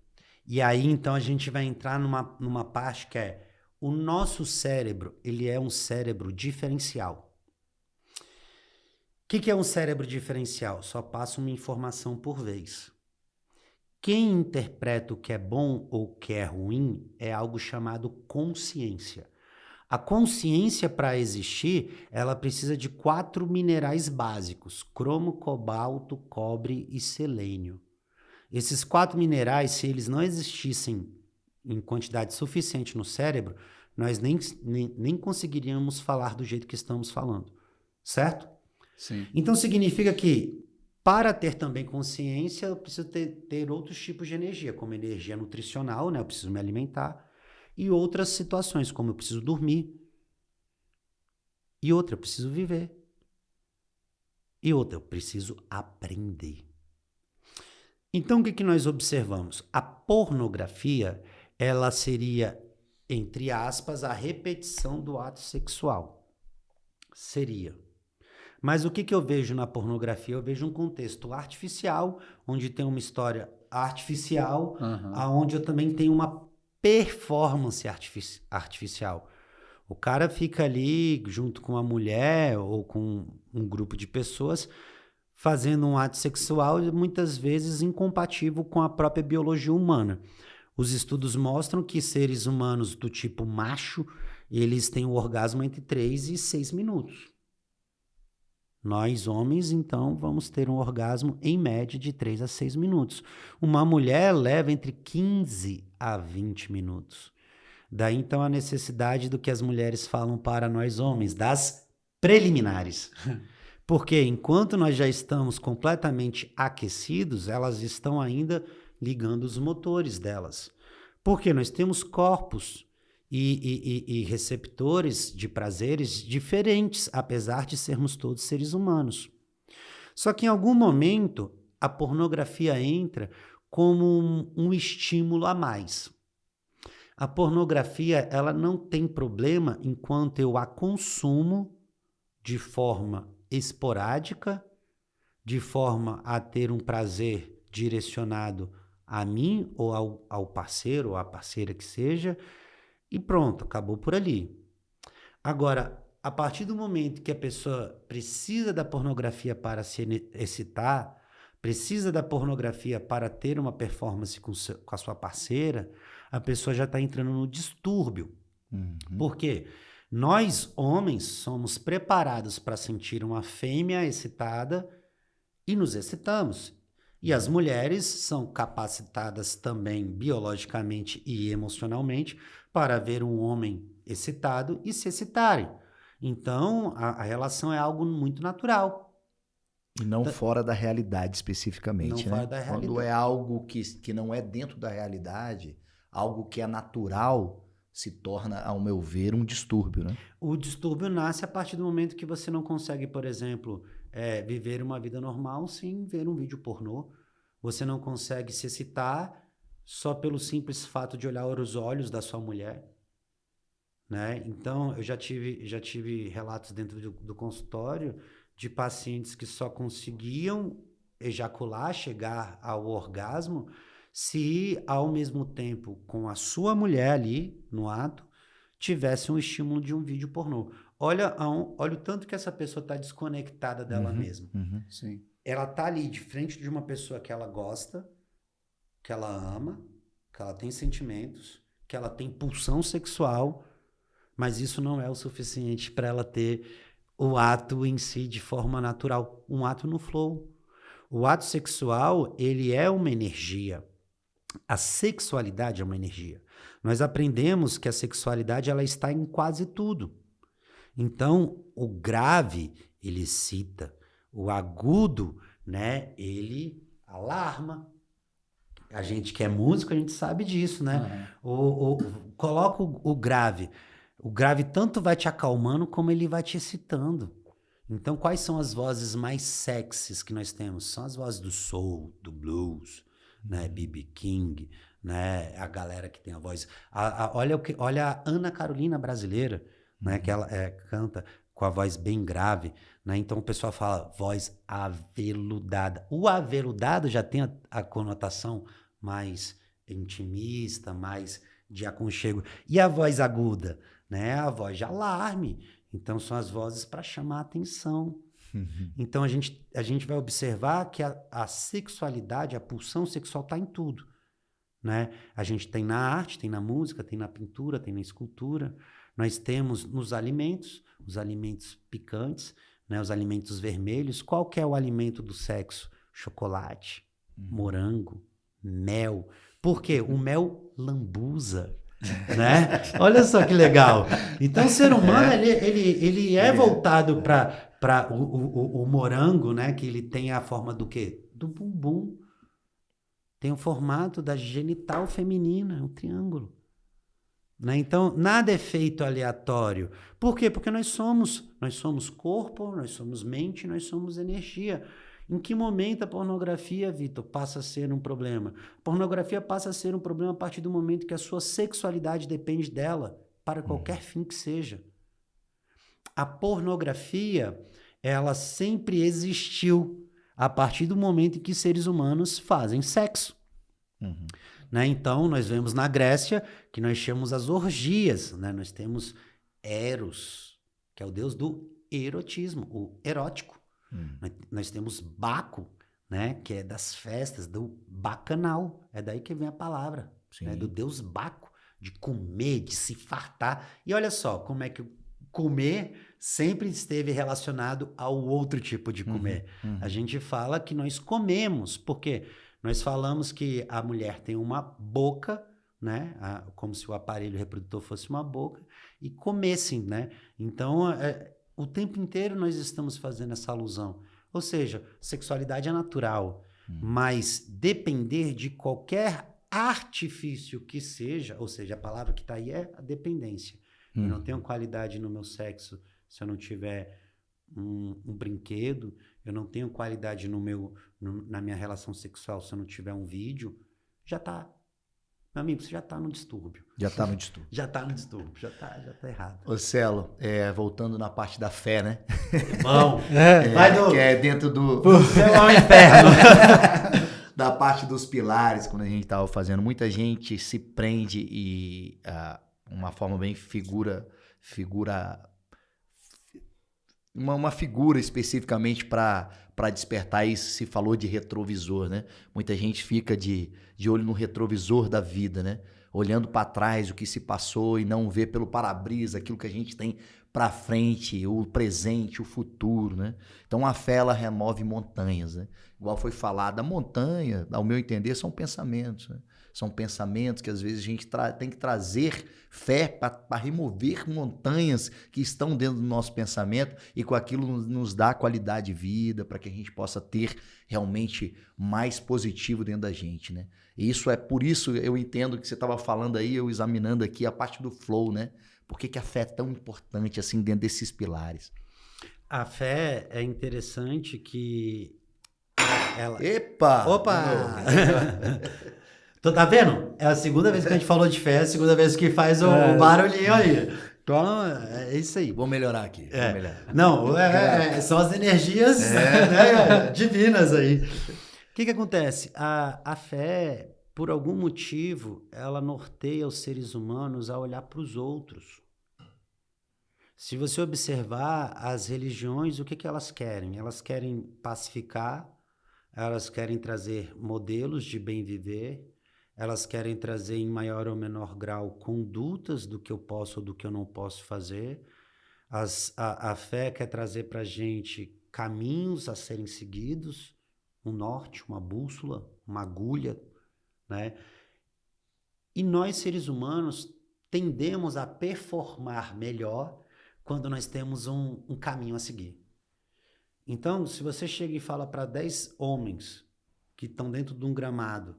E aí, então, a gente vai entrar numa parte que é o nosso cérebro, ele é um cérebro diferencial. O que é um cérebro diferencial? Só passa uma informação por vez. Quem interpreta o que é bom ou o que é ruim é algo chamado consciência. A consciência, para existir, ela precisa de 4 minerais básicos: cromo, cobalto, cobre e selênio. Esses 4 minerais, se eles não existissem em quantidade suficiente no cérebro, nós nem conseguiríamos falar do jeito que estamos falando, certo? Sim. Então significa que, para ter também consciência, eu preciso ter outros tipos de energia, como energia nutricional, né? Eu preciso me alimentar, e outras situações, como eu preciso dormir, e outra, eu preciso viver, e outra, eu preciso aprender. Então, o que nós observamos? A pornografia, ela seria, entre aspas, a repetição do ato sexual. Seria. Mas o que eu vejo na pornografia? Eu vejo um contexto artificial, onde tem uma história artificial, onde eu também tenho uma performance artificial. O cara fica ali junto com uma mulher ou com um grupo de pessoas fazendo um ato sexual muitas vezes incompatível com a própria biologia humana. Os estudos mostram que seres humanos do tipo macho, eles têm o orgasmo entre 3 e 6 minutos. Nós, homens, então, vamos ter um orgasmo em média de 3 a 6 minutos. Uma mulher leva entre 15 a 20 minutos. Daí, então, a necessidade do que as mulheres falam para nós, homens, das preliminares. Porque enquanto nós já estamos completamente aquecidos, elas estão ainda ligando os motores delas. Porque nós temos corpos e receptores de prazeres diferentes, apesar de sermos todos seres humanos. Só que em algum momento a pornografia entra como um estímulo a mais. A pornografia, ela não tem problema enquanto eu a consumo de forma esporádica, de forma a ter um prazer direcionado a mim ou ao parceiro ou à parceira que seja, e pronto, acabou por ali. Agora, a partir do momento que a pessoa precisa da pornografia para se excitar, precisa da pornografia para ter uma performance com a sua parceira, a pessoa já está entrando no distúrbio. Por quê? Nós, homens, somos preparados para sentir uma fêmea excitada e nos excitamos. E as mulheres são capacitadas também biologicamente e emocionalmente para ver um homem excitado e se excitarem. Então, a relação é algo muito natural. E não fora da realidade especificamente, não né? Fora da realidade. Quando é algo que não é dentro da realidade, algo que é natural, se torna, ao meu ver, um distúrbio, né? O distúrbio nasce a partir do momento que você não consegue, por exemplo, viver uma vida normal sem ver um vídeo pornô. Você não consegue se excitar só pelo simples fato de olhar os olhos da sua mulher, né? Então, eu já tive relatos dentro do consultório de pacientes que só conseguiam ejacular, chegar ao orgasmo, se ao mesmo tempo com a sua mulher ali no ato tivesse um estímulo de um vídeo pornô. Olha o tanto que essa pessoa está desconectada dela mesma. Sim. Ela está ali de frente de uma pessoa que ela gosta, que ela ama, que ela tem sentimentos, que ela tem pulsão sexual, mas isso não é o suficiente para ela ter o ato em si de forma natural, um ato no flow. O ato sexual, ele é uma energia. A sexualidade é uma energia. Nós aprendemos que a sexualidade ela está em quase tudo. Então, o grave, ele excita. O agudo, né, ele alarma. A gente que é músico, a gente sabe disso, né? Coloca o grave. O grave tanto vai te acalmando como ele vai te excitando. Então, quais são as vozes mais sexys que nós temos? São as vozes do soul, do blues, né? B.B. King, né? A galera que tem a voz... olha a Ana Carolina brasileira, né? Que ela canta com a voz bem grave, né? Então, o pessoal fala voz aveludada. O aveludado já tem a conotação mais intimista, mais de aconchego. E a voz aguda, né? A voz de alarme. Então, são as vozes para chamar a atenção. Então, a gente vai observar que a sexualidade, a pulsão sexual está em tudo, né? A gente tem na arte, tem na música, tem na pintura, tem na escultura. Nós temos nos alimentos, os alimentos picantes, né? Os alimentos vermelhos. Qual que é o alimento do sexo? Chocolate, morango, mel. Por quê? O mel lambuza. Né? Olha só que legal. Então o ser humano ele é voltado para o morango, né? Que ele tem a forma do quê? Do bumbum. Tem o formato da genital feminina, um triângulo. Né? Então nada é feito aleatório. Por quê? Porque nós somos corpo, nós somos mente, nós somos energia. Em que momento a pornografia, Vitor, passa a ser um problema? A pornografia passa a ser um problema a partir do momento que a sua sexualidade depende dela, para qualquer fim que seja. A pornografia, ela sempre existiu a partir do momento em que seres humanos fazem sexo. Né? Então, nós vemos na Grécia que nós chamamos as orgias. Né? Nós temos Eros, que é o deus do erotismo, o erótico. Nós temos Baco, né, que é das festas, do bacanal. É daí que vem a palavra, né, do deus Baco, de comer, de se fartar. E olha só como é que comer sempre esteve relacionado ao outro tipo de comer. A gente fala que nós comemos, porque nós falamos que a mulher tem uma boca, né, como se o aparelho reprodutor fosse uma boca, e comessem, né? Então, o tempo inteiro nós estamos fazendo essa alusão. Ou seja, sexualidade é natural, mas depender de qualquer artifício que seja, ou seja, a palavra que está aí é a dependência. Eu não tenho qualidade no meu sexo se eu não tiver um brinquedo, eu não tenho qualidade na minha relação sexual se eu não tiver um vídeo, já está. Meu amigo, você já está no distúrbio. Já está no distúrbio. Já está no distúrbio, já tá errado. Ô Celo, voltando na parte da fé, né? Bom, que é dentro do céu ao inferno. Da parte dos pilares, quando a gente estava fazendo, muita gente se prende e uma forma bem uma figura especificamente para despertar isso. Se falou de retrovisor, né? Muita gente fica de olho no retrovisor da vida, né? Olhando para trás o que se passou e não vê pelo para-brisa aquilo que a gente tem para frente, o presente, o futuro, né? Então a fé ela remove montanhas, né? Igual foi falado, a montanha, ao meu entender, são pensamentos, né? São pensamentos que às vezes a gente tem que trazer fé para remover montanhas que estão dentro do nosso pensamento e com aquilo nos dá qualidade de vida para que a gente possa ter realmente mais positivo dentro da gente, né? E isso por isso eu entendo que você estava falando aí, eu examinando aqui a parte do flow, né? Por que a fé é tão importante assim dentro desses pilares? A fé é interessante que ela... Epa! Opa! Tá vendo? É a segunda vez que a gente falou de fé, é a segunda vez que faz o barulhinho aí. Então, é isso aí. Vou melhorar aqui. Vou melhorar. Não, são as energias né, divinas aí. O que acontece? A fé, por algum motivo, ela norteia os seres humanos a olhar para os outros. Se você observar as religiões, o que elas querem? Elas querem pacificar, elas querem trazer modelos de bem viver, elas querem trazer em maior ou menor grau condutas do que eu posso ou do que eu não posso fazer. A fé quer trazer para a gente caminhos a serem seguidos, um norte, uma bússola, uma agulha, né? E nós, seres humanos, tendemos a performar melhor quando nós temos um caminho a seguir. Então, se você chega e fala para 10 homens que estão dentro de um gramado,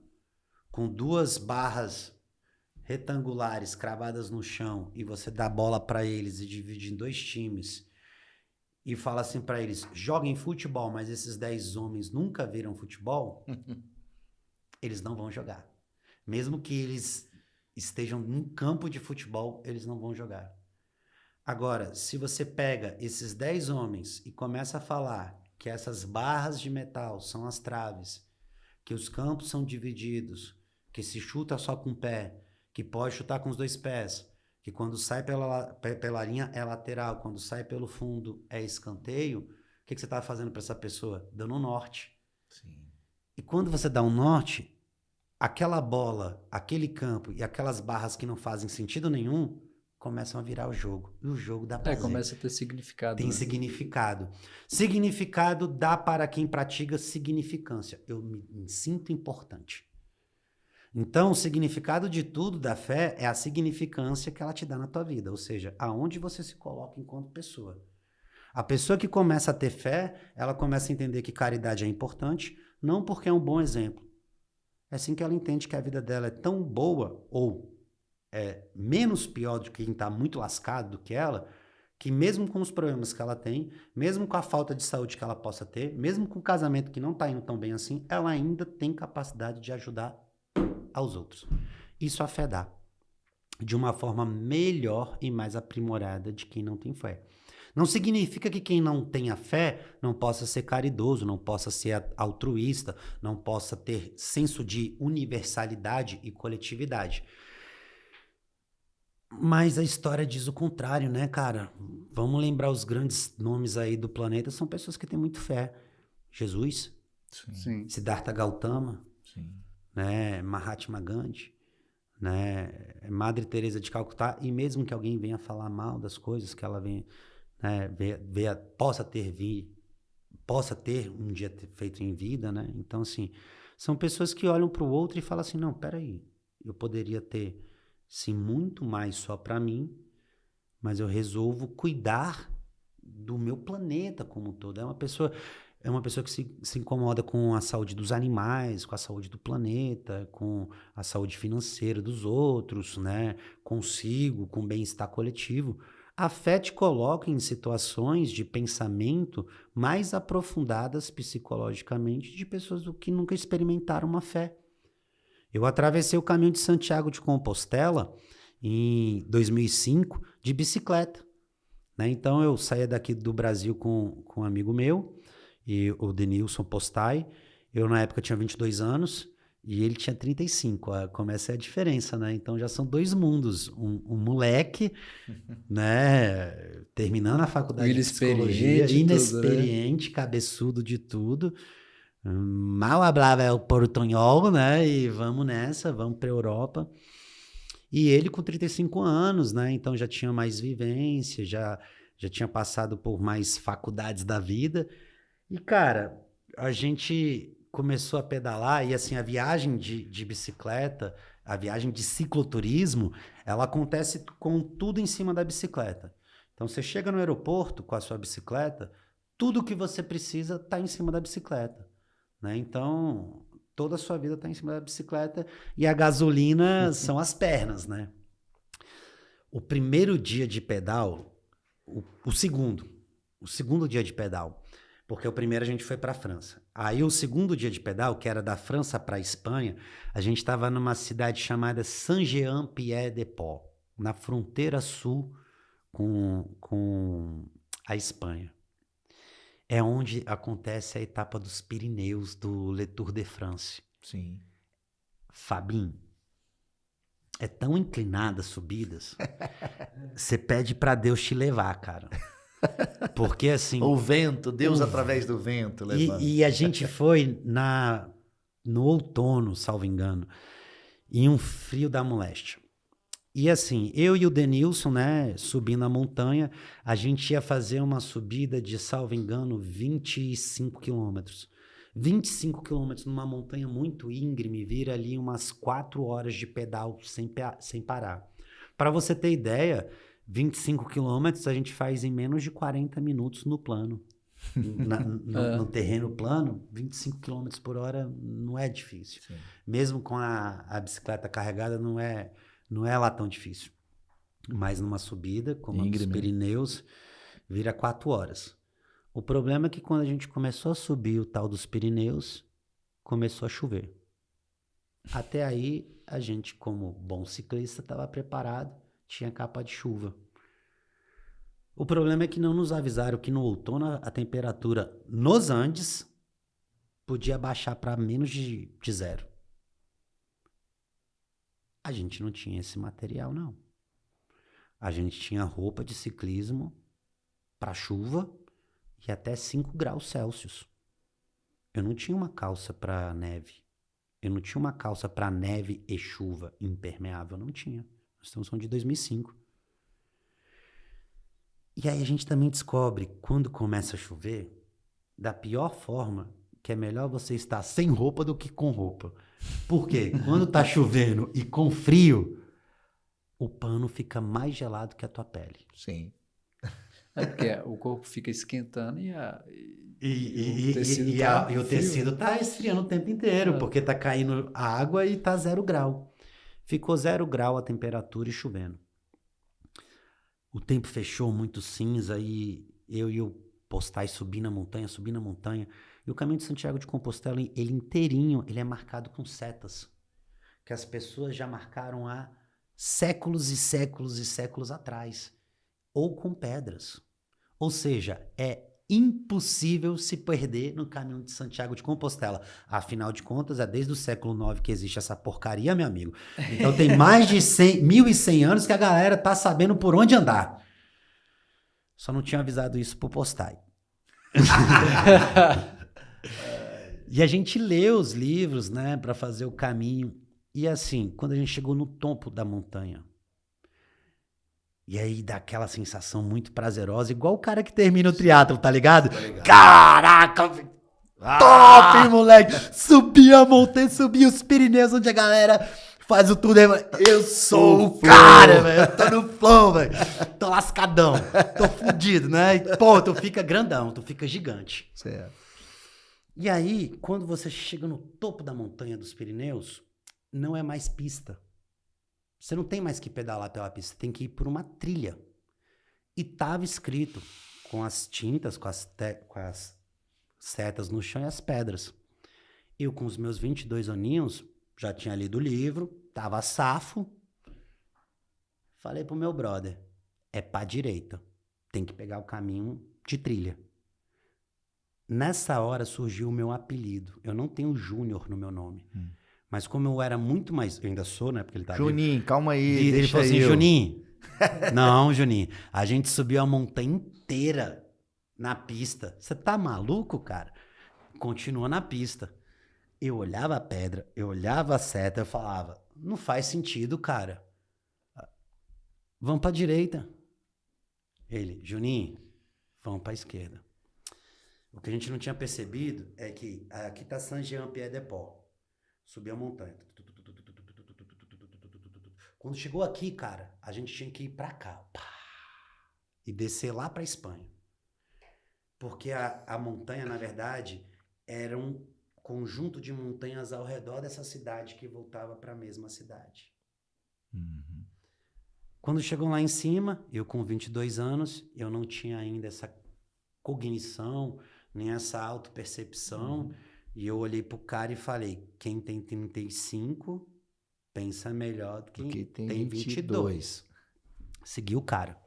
com 2 barras retangulares cravadas no chão, e você dá a bola para eles e divide em 2 times, e fala assim para eles, joguem futebol, mas esses 10 homens nunca viram futebol, eles não vão jogar. Mesmo que eles estejam num campo de futebol, eles não vão jogar. Agora, se você pega esses 10 homens e começa a falar que essas barras de metal são as traves, que os campos são divididos, que se chuta só com o pé, que pode chutar com os 2 pés, que quando sai pela linha é lateral, quando sai pelo fundo é escanteio, o que você está fazendo para essa pessoa? Dando um norte. Sim. E quando você dá um norte, aquela bola, aquele campo e aquelas barras que não fazem sentido nenhum começam a virar o jogo. E o jogo dá prazer. Começa a ter significado. Tem né? significado. Significado dá para quem pratica significância. Eu me sinto importante. Então, o significado de tudo da fé é a significância que ela te dá na tua vida. Ou seja, aonde você se coloca enquanto pessoa. A pessoa que começa a ter fé, ela começa a entender que caridade é importante, não porque é um bom exemplo. É assim que ela entende que a vida dela é tão boa, ou é menos pior do que quem está muito lascado do que ela, que mesmo com os problemas que ela tem, mesmo com a falta de saúde que ela possa ter, mesmo com o casamento que não está indo tão bem assim, ela ainda tem capacidade de ajudar aos outros. Isso a fé dá. De uma forma melhor e mais aprimorada de quem não tem fé. Não significa que quem não tenha fé não possa ser caridoso, não possa ser altruísta, não possa ter senso de universalidade e coletividade. Mas a história diz o contrário, né, cara? Vamos lembrar os grandes nomes aí do planeta, são pessoas que têm muito fé. Jesus, Sim. Siddhartha Gautama, Sim. né, Mahatma Gandhi, né, Madre Teresa de Calcutá, e mesmo que alguém venha falar mal das coisas que ela venha, né, possa ter um dia feito em vida, né? Então, assim, são pessoas que olham para o outro e falam assim, não, peraí, eu poderia ter, sim, muito mais só para mim, mas eu resolvo cuidar do meu planeta como um todo. É uma pessoa que se incomoda com a saúde dos animais, com a saúde do planeta, com a saúde financeira dos outros, né? Consigo, com o bem-estar coletivo. A fé te coloca em situações de pensamento mais aprofundadas psicologicamente de pessoas que nunca experimentaram uma fé. Eu atravessei o caminho de Santiago de Compostela em 2005 de bicicleta, né? Então eu saía daqui do Brasil com um amigo meu, e o Denilson Postai. Eu na época tinha 22 anos e ele tinha 35. Começa a diferença, né? Então já são 2 mundos. Um moleque, né? Terminando a faculdade de psicologia, inexperiente, tudo, né? Cabeçudo de tudo. Mal hablava o portunhol, né? E vamos nessa, vamos para a Europa. E ele com 35 anos, né? Então já tinha mais vivência, já tinha passado por mais faculdades da vida. E, cara, a gente começou a pedalar e, assim, a viagem de bicicleta, a viagem de cicloturismo, ela acontece com tudo em cima da bicicleta. Então, você chega no aeroporto com a sua bicicleta, tudo que você precisa está em cima da bicicleta, né? Então, toda a sua vida está em cima da bicicleta e a gasolina são as pernas, né? O primeiro dia de pedal, o segundo dia de pedal, porque o primeiro a gente foi para a França. Aí o segundo dia de pedal, que era da França para a Espanha, a gente estava numa cidade chamada Saint-Jean-Pied-de-Port, na fronteira sul com a Espanha. É onde acontece a etapa dos Pirineus, do Le Tour de France. Sim. Fabinho, é tão inclinada as subidas, você pede para Deus te levar, cara. Porque assim... O vento, Deus através do vento levando. E a gente foi no outono, salvo engano, em um frio da moléstia. E assim, eu e o Denilson, né, subindo a montanha, a gente ia fazer uma subida de, salvo engano, 25 quilômetros. 25 quilômetros numa montanha muito íngreme vira ali umas 4 horas de pedal sem parar. Para você ter ideia, 25 quilômetros a gente faz em menos de 40 minutos no plano. No terreno plano, 25 quilômetros por hora não é difícil. Sim. Mesmo com a bicicleta carregada, não é lá tão difícil. Mas numa subida, como nos Pirineus, vira 4 horas. O problema é que quando a gente começou a subir o tal dos Pirineus, começou a chover. Até aí, a gente, como bom ciclista, estava preparado, tinha capa de chuva. O problema é que não nos avisaram que no outono a temperatura nos Andes podia baixar para menos de 0. A gente não tinha esse material, não. A gente tinha roupa de ciclismo para chuva e até 5 graus Celsius. Eu não tinha uma calça para neve. Eu não tinha uma calça para neve e chuva impermeável. Não tinha. Nós estamos falando de 2005. E aí a gente também descobre, quando começa a chover, da pior forma, que é melhor você estar sem roupa do que com roupa. Por quê? Quando tá chovendo e com frio, o pano fica mais gelado que a tua pele. Sim. É porque o corpo fica esquentando e o tecido tá esfriando o tempo inteiro, porque tá caindo a água e tá 0 grau. Ficou 0 grau a temperatura e chovendo. O tempo fechou, muito cinza, e eu e o Postais subi na montanha. E o caminho de Santiago de Compostela, ele inteirinho, ele é marcado com setas, que as pessoas já marcaram há séculos e séculos e séculos atrás, ou com pedras. Ou seja, é impossível se perder no caminho de Santiago de Compostela. Afinal de contas, é desde o século IX que existe essa porcaria, meu amigo. Então tem mais de 1.100 anos que a galera tá sabendo por onde andar. Só não tinha avisado isso pro Postai. E a gente lê os livros, né, para fazer o caminho. E assim, quando a gente chegou no topo da montanha, e aí dá aquela sensação muito prazerosa, igual o cara que termina o triatlo, tá ligado? Caraca, top, moleque! Subi a montanha, subi os Pirineus, onde a galera faz o tudo aí, eu sou o cara, velho, eu tô no flow, velho, tô lascadão, tô fudido, né? E, pô, tu fica grandão, tu fica gigante. Certo. E aí, quando você chega no topo da montanha dos Pirineus, não é mais pista. Você não tem mais que pedalar pela pista, você tem que ir por uma trilha. E tava escrito com as tintas, com as setas no chão e as pedras. Eu, com os meus 22 aninhos, já tinha lido o livro, tava safo. Falei pro meu brother, é pra direita, tem que pegar o caminho de trilha. Nessa hora surgiu o meu apelido. Eu não tenho Júnior no meu nome. Mas como eu era muito mais... Eu ainda sou, né? Porque ele tá Juninho, vivo. calma aí, Ele deixa falou assim, eu. Juninho. Não, Juninho. A gente subiu a montanha inteira na pista. Você tá maluco, cara? Continua na pista. Eu olhava a pedra, eu olhava a seta, eu falava, não faz sentido, cara. Vamos pra direita. Ele, Juninho, vamos pra esquerda. O que a gente não tinha percebido é que aqui tá Saint-Jean-Pied-de-Port. Subi a montanha. Quando chegou aqui, cara, a gente tinha que ir pra cá. E descer lá pra Espanha. Porque a montanha, na verdade, era um conjunto de montanhas ao redor dessa cidade que voltava pra mesma cidade. Uhum. Quando chegou lá em cima, eu com 22 anos, eu não tinha ainda essa cognição, nem essa autopercepção. E eu olhei pro cara e falei, quem tem 35 pensa melhor do que quem tem 22. Segui o cara.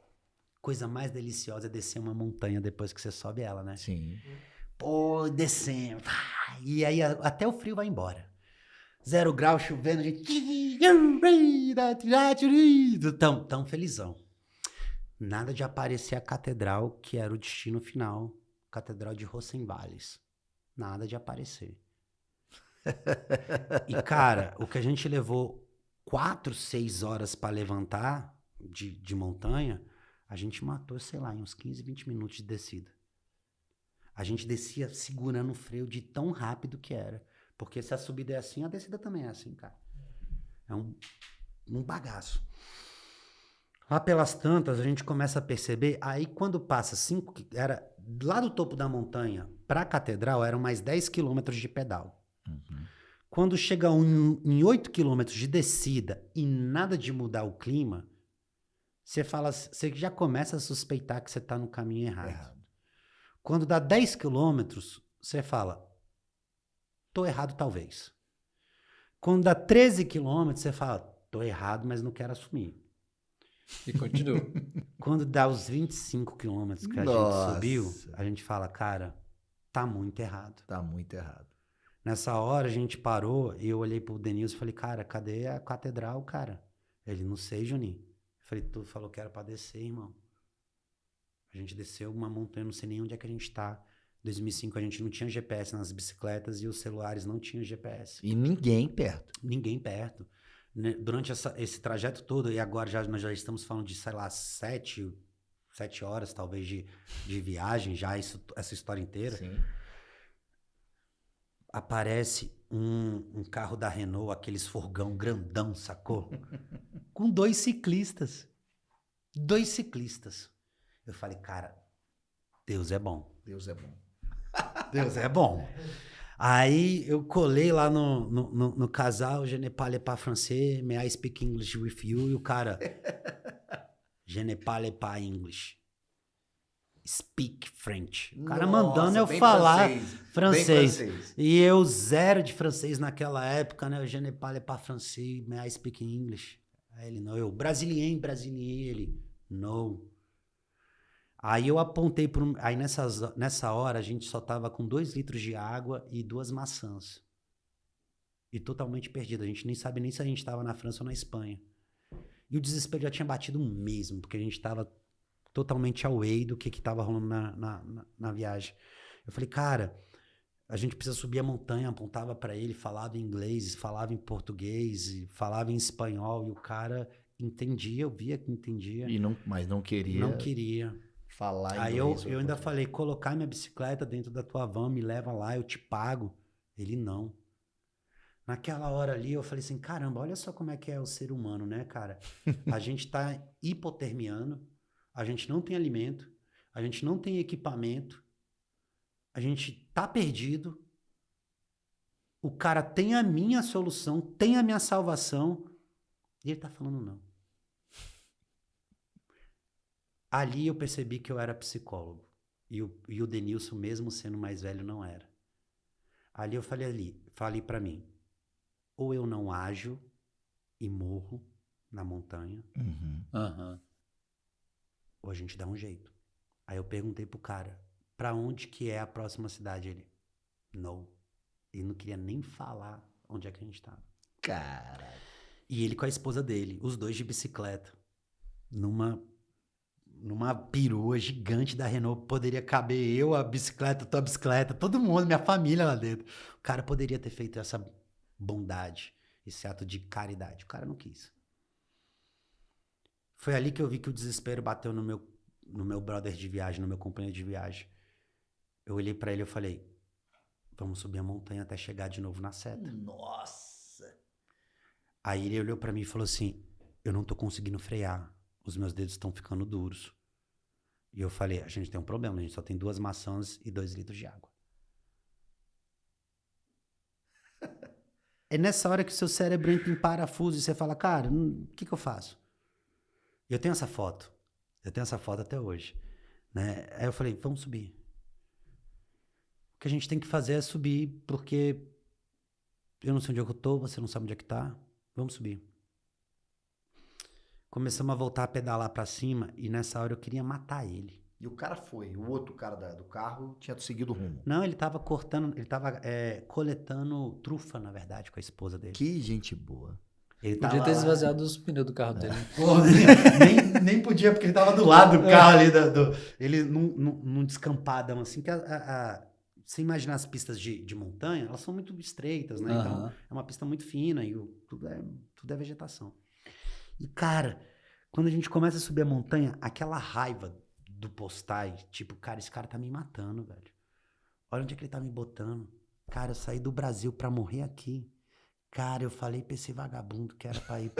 Coisa mais deliciosa é descer uma montanha depois que você sobe ela, né? Sim. Pô, descendo. E aí até o frio vai embora. 0 grau, chovendo, a gente... Tão felizão. Nada de aparecer a catedral, que era o destino final. Catedral de Rocenvalles. Nada de aparecer. E, cara, o que a gente levou 4, 6 horas para levantar de montanha, a gente matou, sei lá, em uns 15, 20 minutos de descida. A gente descia segurando o freio de tão rápido que era. Porque se a subida é assim, a descida também é assim, cara. É um bagaço. Lá pelas tantas, a gente começa a perceber, aí quando passa 5, era lá do topo da montanha para a catedral, eram mais 10 quilômetros de pedal. Quando chega em 8 quilômetros de descida e nada de mudar o clima, você já começa a suspeitar que você está no caminho errado. Quando dá 10 quilômetros, você fala, tô errado talvez. Quando dá 13 quilômetros, você fala, tô errado, mas não quero assumir. E continua. Quando dá os 25 quilômetros que a gente subiu, a gente fala, cara, tá muito errado. Tá muito errado. Nessa hora a gente parou e eu olhei pro Denilson e falei, cara, cadê a catedral, cara? Ele, não sei, Juninho. Eu falei, tu falou que era pra descer, irmão. A gente desceu uma montanha, não sei nem onde é que a gente tá. Em 2005 a gente não tinha GPS nas bicicletas e os celulares não tinham GPS. E ninguém perto. Ninguém perto. Durante esse trajeto todo, e agora nós já estamos falando de, sei lá, 7 horas talvez de viagem, já essa história inteira. Sim. Aparece um carro da Renault, aqueles furgão grandão, sacou? Com 2 ciclistas. 2 ciclistas. Eu falei, cara, Deus é bom. Deus é bom. Deus é bom. Aí eu colei lá no casal, je ne parle pas français, may I speak English with you? E o cara, je ne parle pas English. Speak French. O cara mandando eu falar francês. E eu zero de francês naquela época, né? Je ne parle pas français, may I speak English? Aí ele, não. Eu, brasilien, ele, no. Aí eu apontei aí nessa hora a gente só tava com 2 litros de água e 2 maçãs. E totalmente perdido. A gente nem sabe nem se a gente tava na França ou na Espanha. E o desespero já tinha batido mesmo, porque a gente tava totalmente away do que tava rolando na viagem. Eu falei, cara, a gente precisa subir a montanha. Apontava pra ele, falava em inglês, falava em português, falava em espanhol. E o cara entendia, eu via que entendia. Mas não queria. Não queria. Falar aí inglês. eu ainda falei, colocar minha bicicleta dentro da tua van, me leva lá, eu te pago. Ele não. Naquela hora ali eu falei assim, caramba, olha só como é que é o ser humano, né, cara? A gente tá hipotermiando, a gente não tem alimento, a gente não tem equipamento, a gente tá perdido, o cara tem a minha solução, tem a minha salvação, e ele tá falando não. Ali eu percebi que eu era psicólogo. E o Denilson, mesmo sendo mais velho, não era. Ali eu falei pra mim, ou eu não ajo e morro na montanha, ou a gente dá um jeito. Aí eu perguntei pro cara, pra onde que é a próxima cidade? Ele, não. Ele não queria nem falar onde é que a gente tava. Caralho. E ele com a esposa dele, os dois de bicicleta, numa perua gigante da Renault, poderia caber eu, a bicicleta, tua bicicleta, todo mundo, minha família lá dentro. O cara poderia ter feito essa bondade, esse ato de caridade. O cara não quis. Foi ali que eu vi que o desespero bateu no meu brother de viagem, no meu companheiro de viagem. Eu olhei pra ele e falei, vamos subir a montanha até chegar de novo na seta. Nossa! Aí ele olhou pra mim e falou assim, eu não tô conseguindo frear. Os meus dedos estão ficando duros. E eu falei, a gente tem um problema, a gente só tem 2 maçãs e 2 litros de água. É nessa hora que o seu cérebro entra em parafuso e você fala, cara, o que eu faço? Eu tenho essa foto até hoje. Né? Aí eu falei, vamos subir. O que a gente tem que fazer é subir, porque eu não sei onde é que eu tô, você não sabe onde é que tá. Vamos subir. Começamos a voltar a pedalar pra cima e nessa hora eu queria matar ele. E o cara foi, o outro cara do carro tinha seguido o rumo. Não, ele tava coletando trufa, na verdade, com a esposa dele. Que gente boa. Ele Podia ter esvaziado os pneus do carro dele. nem podia, porque ele tava do lado do carro ali. Ele num descampadão, assim, que você imagina as pistas de montanha, elas são muito estreitas, né? Então, é uma pista muito fina e tudo é vegetação. E, cara, quando a gente começa a subir a montanha, aquela raiva do postais, tipo, cara, esse cara tá me matando, velho. olha onde é que ele tá me botando. Cara, eu saí do Brasil pra morrer aqui. Cara, eu falei pra esse vagabundo que era pra ir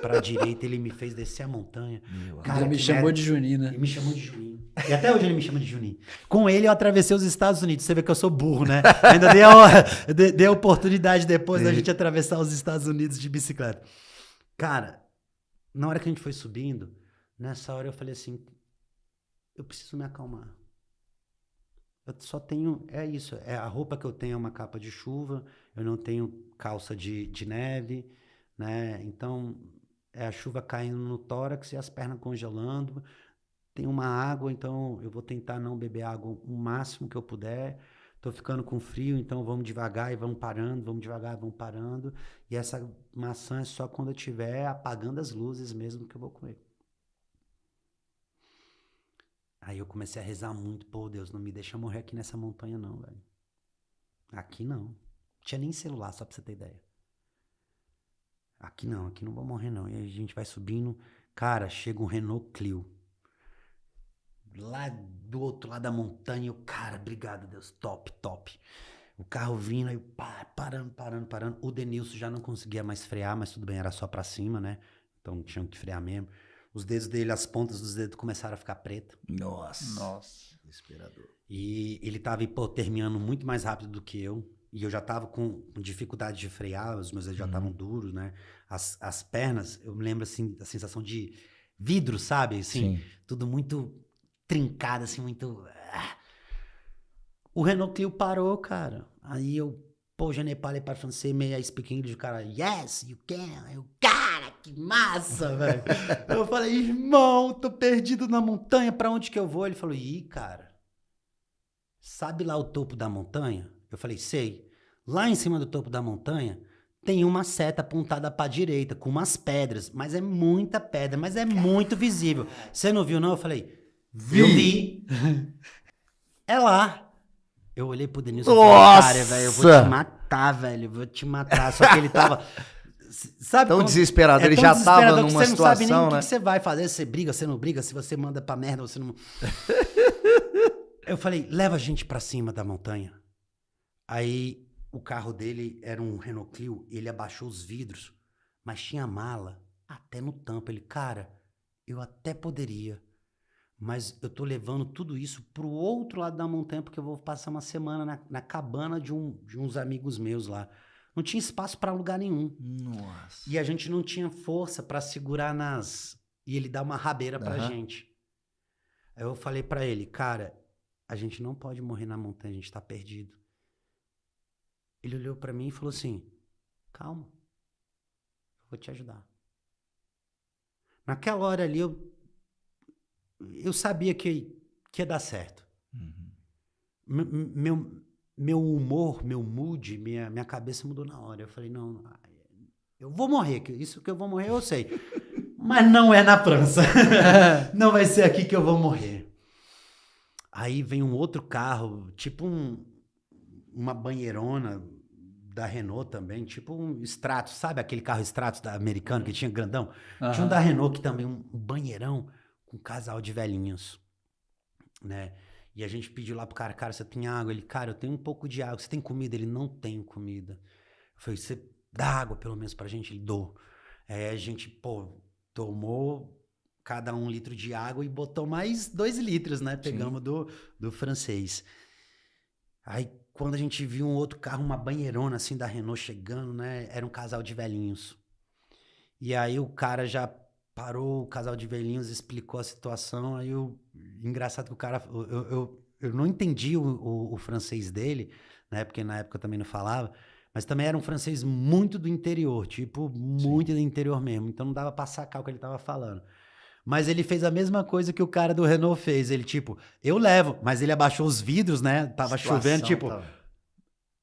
pra direita, ele me fez descer a montanha. Cara, Ele me que chamou merda. de Juninho, né? Ele me chamou de Juninho. E até hoje ele me chama de Juninho. Com ele eu atravessei os Estados Unidos. Você vê que eu sou burro, né? Ainda dei a oportunidade depois da gente atravessar os Estados Unidos de bicicleta. Cara, na hora que a gente foi subindo, nessa hora eu falei assim, eu preciso me acalmar. Eu só tenho, é isso, a roupa que eu tenho é uma capa de chuva, eu não tenho calça de neve, né? Então, é a chuva caindo no tórax e as pernas congelando. Tem uma água, então eu vou tentar não beber água o máximo que eu puder. Tô ficando com frio, então vamos devagar e vamos parando, vamos devagar e vamos parando. E essa maçã é só quando eu estiver apagando as luzes mesmo que eu vou comer. Aí eu comecei a rezar muito, pô, Deus, não me deixa morrer aqui nessa montanha não, velho. Aqui não. Não tinha nem celular, só pra você ter ideia. Aqui não vou morrer não. E aí a gente vai subindo, cara, chega um Renault Clio. Lá do outro lado da montanha, eu, cara, obrigado, Deus, top. O carro vindo, aí parando. O Denilson já não conseguia mais frear, mas tudo bem, era só pra cima, né? Então tinha que frear mesmo. Os dedos dele, as pontas dos dedos começaram a ficar preto. Nossa. Desesperador. E ele tava hipotermiando muito mais rápido do que eu. E eu já tava com dificuldade de frear, os meus dedos já estavam duros, né? As pernas, eu me lembro, assim, da sensação de vidro, sabe? Assim, tudo muito trincado, assim, muito... O Renault Clio parou, cara. Aí eu, pô, je ne parle pas français, mais I speak English. O cara, yes, you can. Eu, cara, que massa, velho. Eu falei, irmão, tô perdido na montanha, pra onde que eu vou? Ele falou, ih, cara, sabe lá o topo da montanha? Eu falei, sei. Lá em cima do topo da montanha tem uma seta apontada pra direita, com umas pedras, mas é muita pedra, mas é muito visível. Você não viu, não? Eu falei, vi. É lá. Eu olhei pro Denilson e falei, cara, velho, eu vou te matar, velho, eu vou te matar. Só que ele tava... Sabe Tão quando... desesperado, ele tão já tava desesperador numa que você não sabe nem situação, o né? que você vai fazer, você briga, você não briga, se você manda pra merda, você não... Eu falei, leva a gente pra cima da montanha. Aí o carro dele era um Renault Clio, ele abaixou os vidros, mas tinha mala até no tampo. Ele, cara, eu até poderia, mas eu tô levando tudo isso pro outro lado da montanha porque eu vou passar uma semana na cabana de uns amigos meus lá. Não tinha espaço pra lugar nenhum. Nossa. E a gente não tinha força pra segurar nas... E ele dá uma rabeira pra gente. Aí eu falei pra ele, cara, a gente não pode morrer na montanha, a gente tá perdido. Ele olhou pra mim e falou assim, calma, eu vou te ajudar. Naquela hora ali, eu sabia que ia dar certo. Meu humor, meu mood, minha cabeça mudou na hora. Eu falei, não, eu vou morrer, isso que eu vou morrer eu sei. Mas não é na França. Não vai ser aqui que eu vou morrer. Aí vem um outro carro, tipo uma banheirona da Renault também, tipo um Stratos, sabe aquele carro Stratos da americano que tinha grandão? Tinha um da Renault que também, um banheirão com um casal de velhinhos, né? E a gente pediu lá pro cara, você tem água? Ele, cara, eu tenho um pouco de água. Você tem comida? Ele, não tem comida. Eu falei, você dá água pelo menos pra gente? Ele, dou. Aí a gente, pô, tomou cada 1 litro de água e botou mais 2 litros, né? Pegamos do francês. Aí quando a gente viu um outro carro, uma banheirona assim da Renault chegando, né? Era um casal de velhinhos. E aí o cara já parou, o casal de velhinhos explicou a situação. Aí engraçado que o cara, eu não entendi o francês dele, né? Porque na época eu também não falava, mas também era um francês muito do interior, tipo, muito do interior mesmo. Então não dava pra sacar o que ele tava falando. Mas ele fez a mesma coisa que o cara do Renault fez. Ele, tipo, eu levo, mas ele abaixou os vidros, né? Tava chovendo, tipo...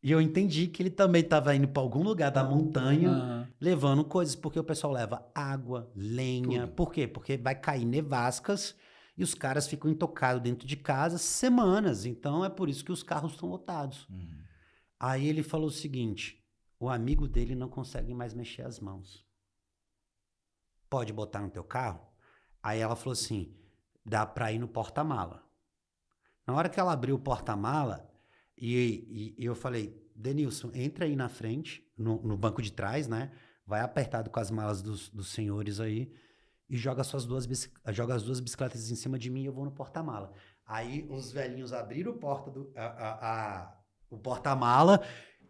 E eu entendi que ele também tava indo pra algum lugar da montanha, levando coisas, porque o pessoal leva água, lenha. Por quê? Porque vai cair nevascas e os caras ficam intocados dentro de casa semanas. Então é por isso que os carros estão lotados. Aí ele falou o seguinte, o amigo dele não consegue mais mexer as mãos. Pode botar no teu carro? Aí ela falou assim, dá pra ir no porta-mala. Na hora que ela abriu o porta-mala, E eu falei, Denilson, entra aí na frente, no banco de trás, né? Vai apertado com as malas dos senhores aí e joga as duas bicicletas em cima de mim e eu vou no porta-mala. Aí os velhinhos abriram o porta-mala,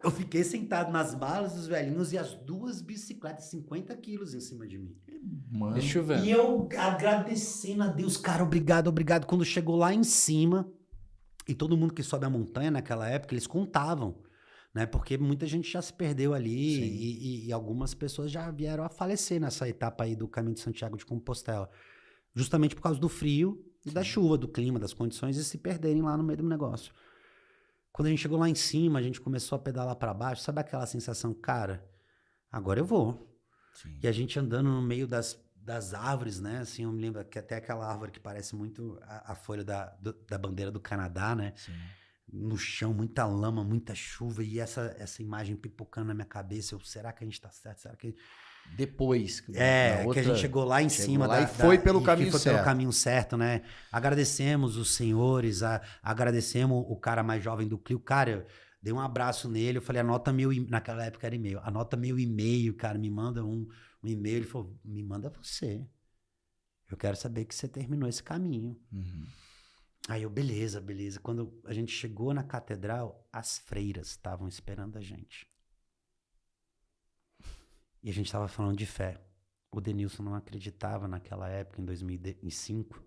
eu fiquei sentado nas malas dos velhinhos e as duas bicicletas, 50 quilos em cima de mim. Mano. Deixa eu ver. E eu agradecendo a Deus, cara, obrigado, obrigado. Quando chegou lá em cima, e todo mundo que sobe a montanha naquela época, eles contavam, né? Porque muita gente já se perdeu ali e algumas pessoas já vieram a falecer nessa etapa aí do Caminho de Santiago de Compostela. Justamente por causa do frio e da chuva, do clima, das condições, e se perderem lá no meio do negócio. Quando a gente chegou lá em cima, a gente começou a pedalar para baixo, sabe aquela sensação, cara, agora eu vou. Sim. E a gente andando no meio das árvores, né? Assim, eu me lembro que até aquela árvore que parece muito a folha da bandeira do Canadá, né? Sim. No chão, muita lama, muita chuva e essa imagem pipocando na minha cabeça. Será que a gente tá certo? Será que... Depois. que a gente chegou lá em cima lá e foi pelo caminho foi certo. pelo caminho certo, né? Agradecemos os senhores, agradecemos o cara mais jovem do Clio. Cara, eu dei um abraço nele, eu falei, anota naquela época era e-mail, anota meu e-mail, cara, me manda um e-mail. Ele falou, me manda você. Eu quero saber que você terminou esse caminho. Uhum. Aí eu, beleza. Quando a gente chegou na catedral, as freiras estavam esperando a gente. E a gente estava falando de fé. O Denilson não acreditava naquela época, em 2005,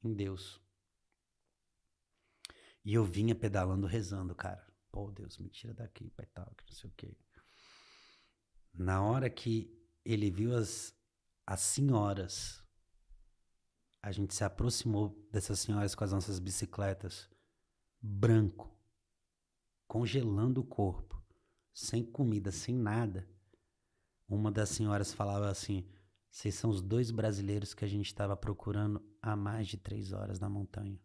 em Deus. E eu vinha pedalando, rezando, cara. Pô, Deus, me tira daqui, pai, tal, que não sei o quê. Na hora que ele viu as senhoras, a gente se aproximou dessas senhoras com as nossas bicicletas, branco, congelando o corpo, sem comida, sem nada. Uma das senhoras falava assim, vocês são os 2 brasileiros que a gente estava procurando há mais de 3 horas na montanha.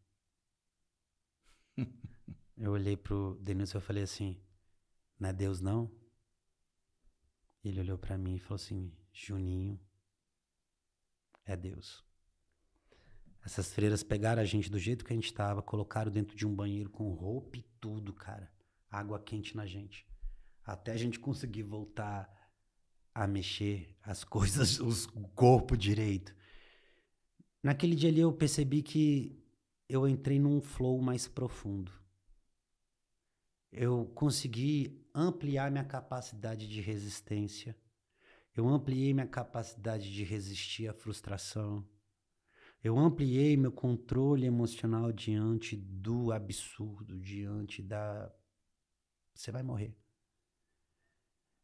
Eu olhei pro Denilson e falei assim, não é Deus não? Ele olhou pra mim e falou assim, Juninho, é Deus. Essas freiras pegaram a gente do jeito que a gente tava, colocaram dentro de um banheiro com roupa e tudo, cara. Água quente na gente. Até a gente conseguir voltar a mexer as coisas, o corpo direito. Naquele dia ali eu percebi que eu entrei num flow mais profundo. Eu consegui ampliar minha capacidade de resistência. Eu ampliei minha capacidade de resistir à frustração. Eu ampliei meu controle emocional diante do absurdo, diante da... Você vai morrer.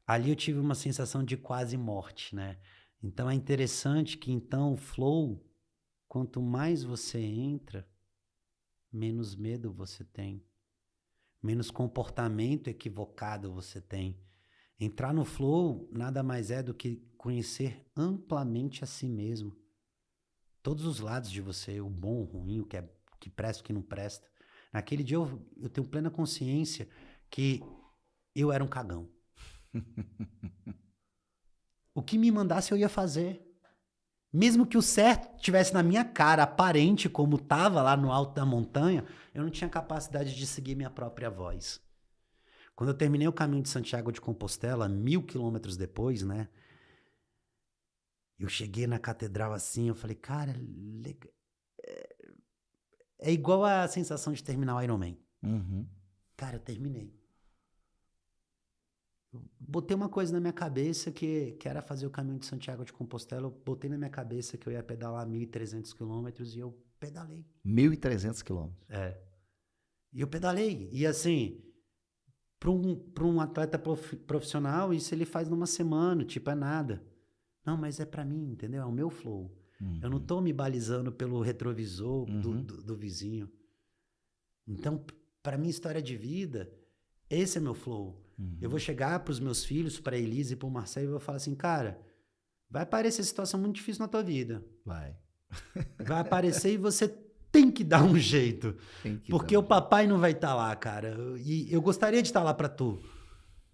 Ali eu tive uma sensação de quase morte, né? Então é interessante que então o flow, quanto mais você entra, menos medo você tem. Menos comportamento equivocado você tem. Entrar no flow nada mais é do que conhecer amplamente a si mesmo. Todos os lados de você, o bom, o ruim, o que presta, o que não presta. Naquele dia eu tenho plena consciência que eu era um cagão. O que me mandasse eu ia fazer. Mesmo que o certo estivesse na minha cara, aparente como estava lá no alto da montanha, eu não tinha capacidade de seguir minha própria voz. Quando eu terminei o caminho de Santiago de Compostela, 1000 quilômetros depois, né? Eu cheguei na catedral assim, eu falei, cara, é igual a sensação de terminar o Ironman. Uhum. Cara, eu terminei. Eu botei uma coisa na minha cabeça que era fazer o caminho de Santiago de Compostela. Eu botei na minha cabeça que eu ia pedalar 1.300 quilômetros e eu pedalei. 1.300 quilômetros. É. E eu pedalei. E assim, para um atleta profissional, isso ele faz numa semana, tipo, é nada. Não, mas é para mim, entendeu? É o meu flow. Uhum. Eu não tô me balizando pelo retrovisor do vizinho. Então, para minha história de vida, esse é meu flow. Uhum. Eu vou chegar pros meus filhos, pra Elise e pro Marcelo, e vou falar assim, cara, vai aparecer situação muito difícil na tua vida. Vai aparecer e você tem que dar um jeito. Porque o papai não vai estar lá, cara. E eu gostaria de estar lá pra tu.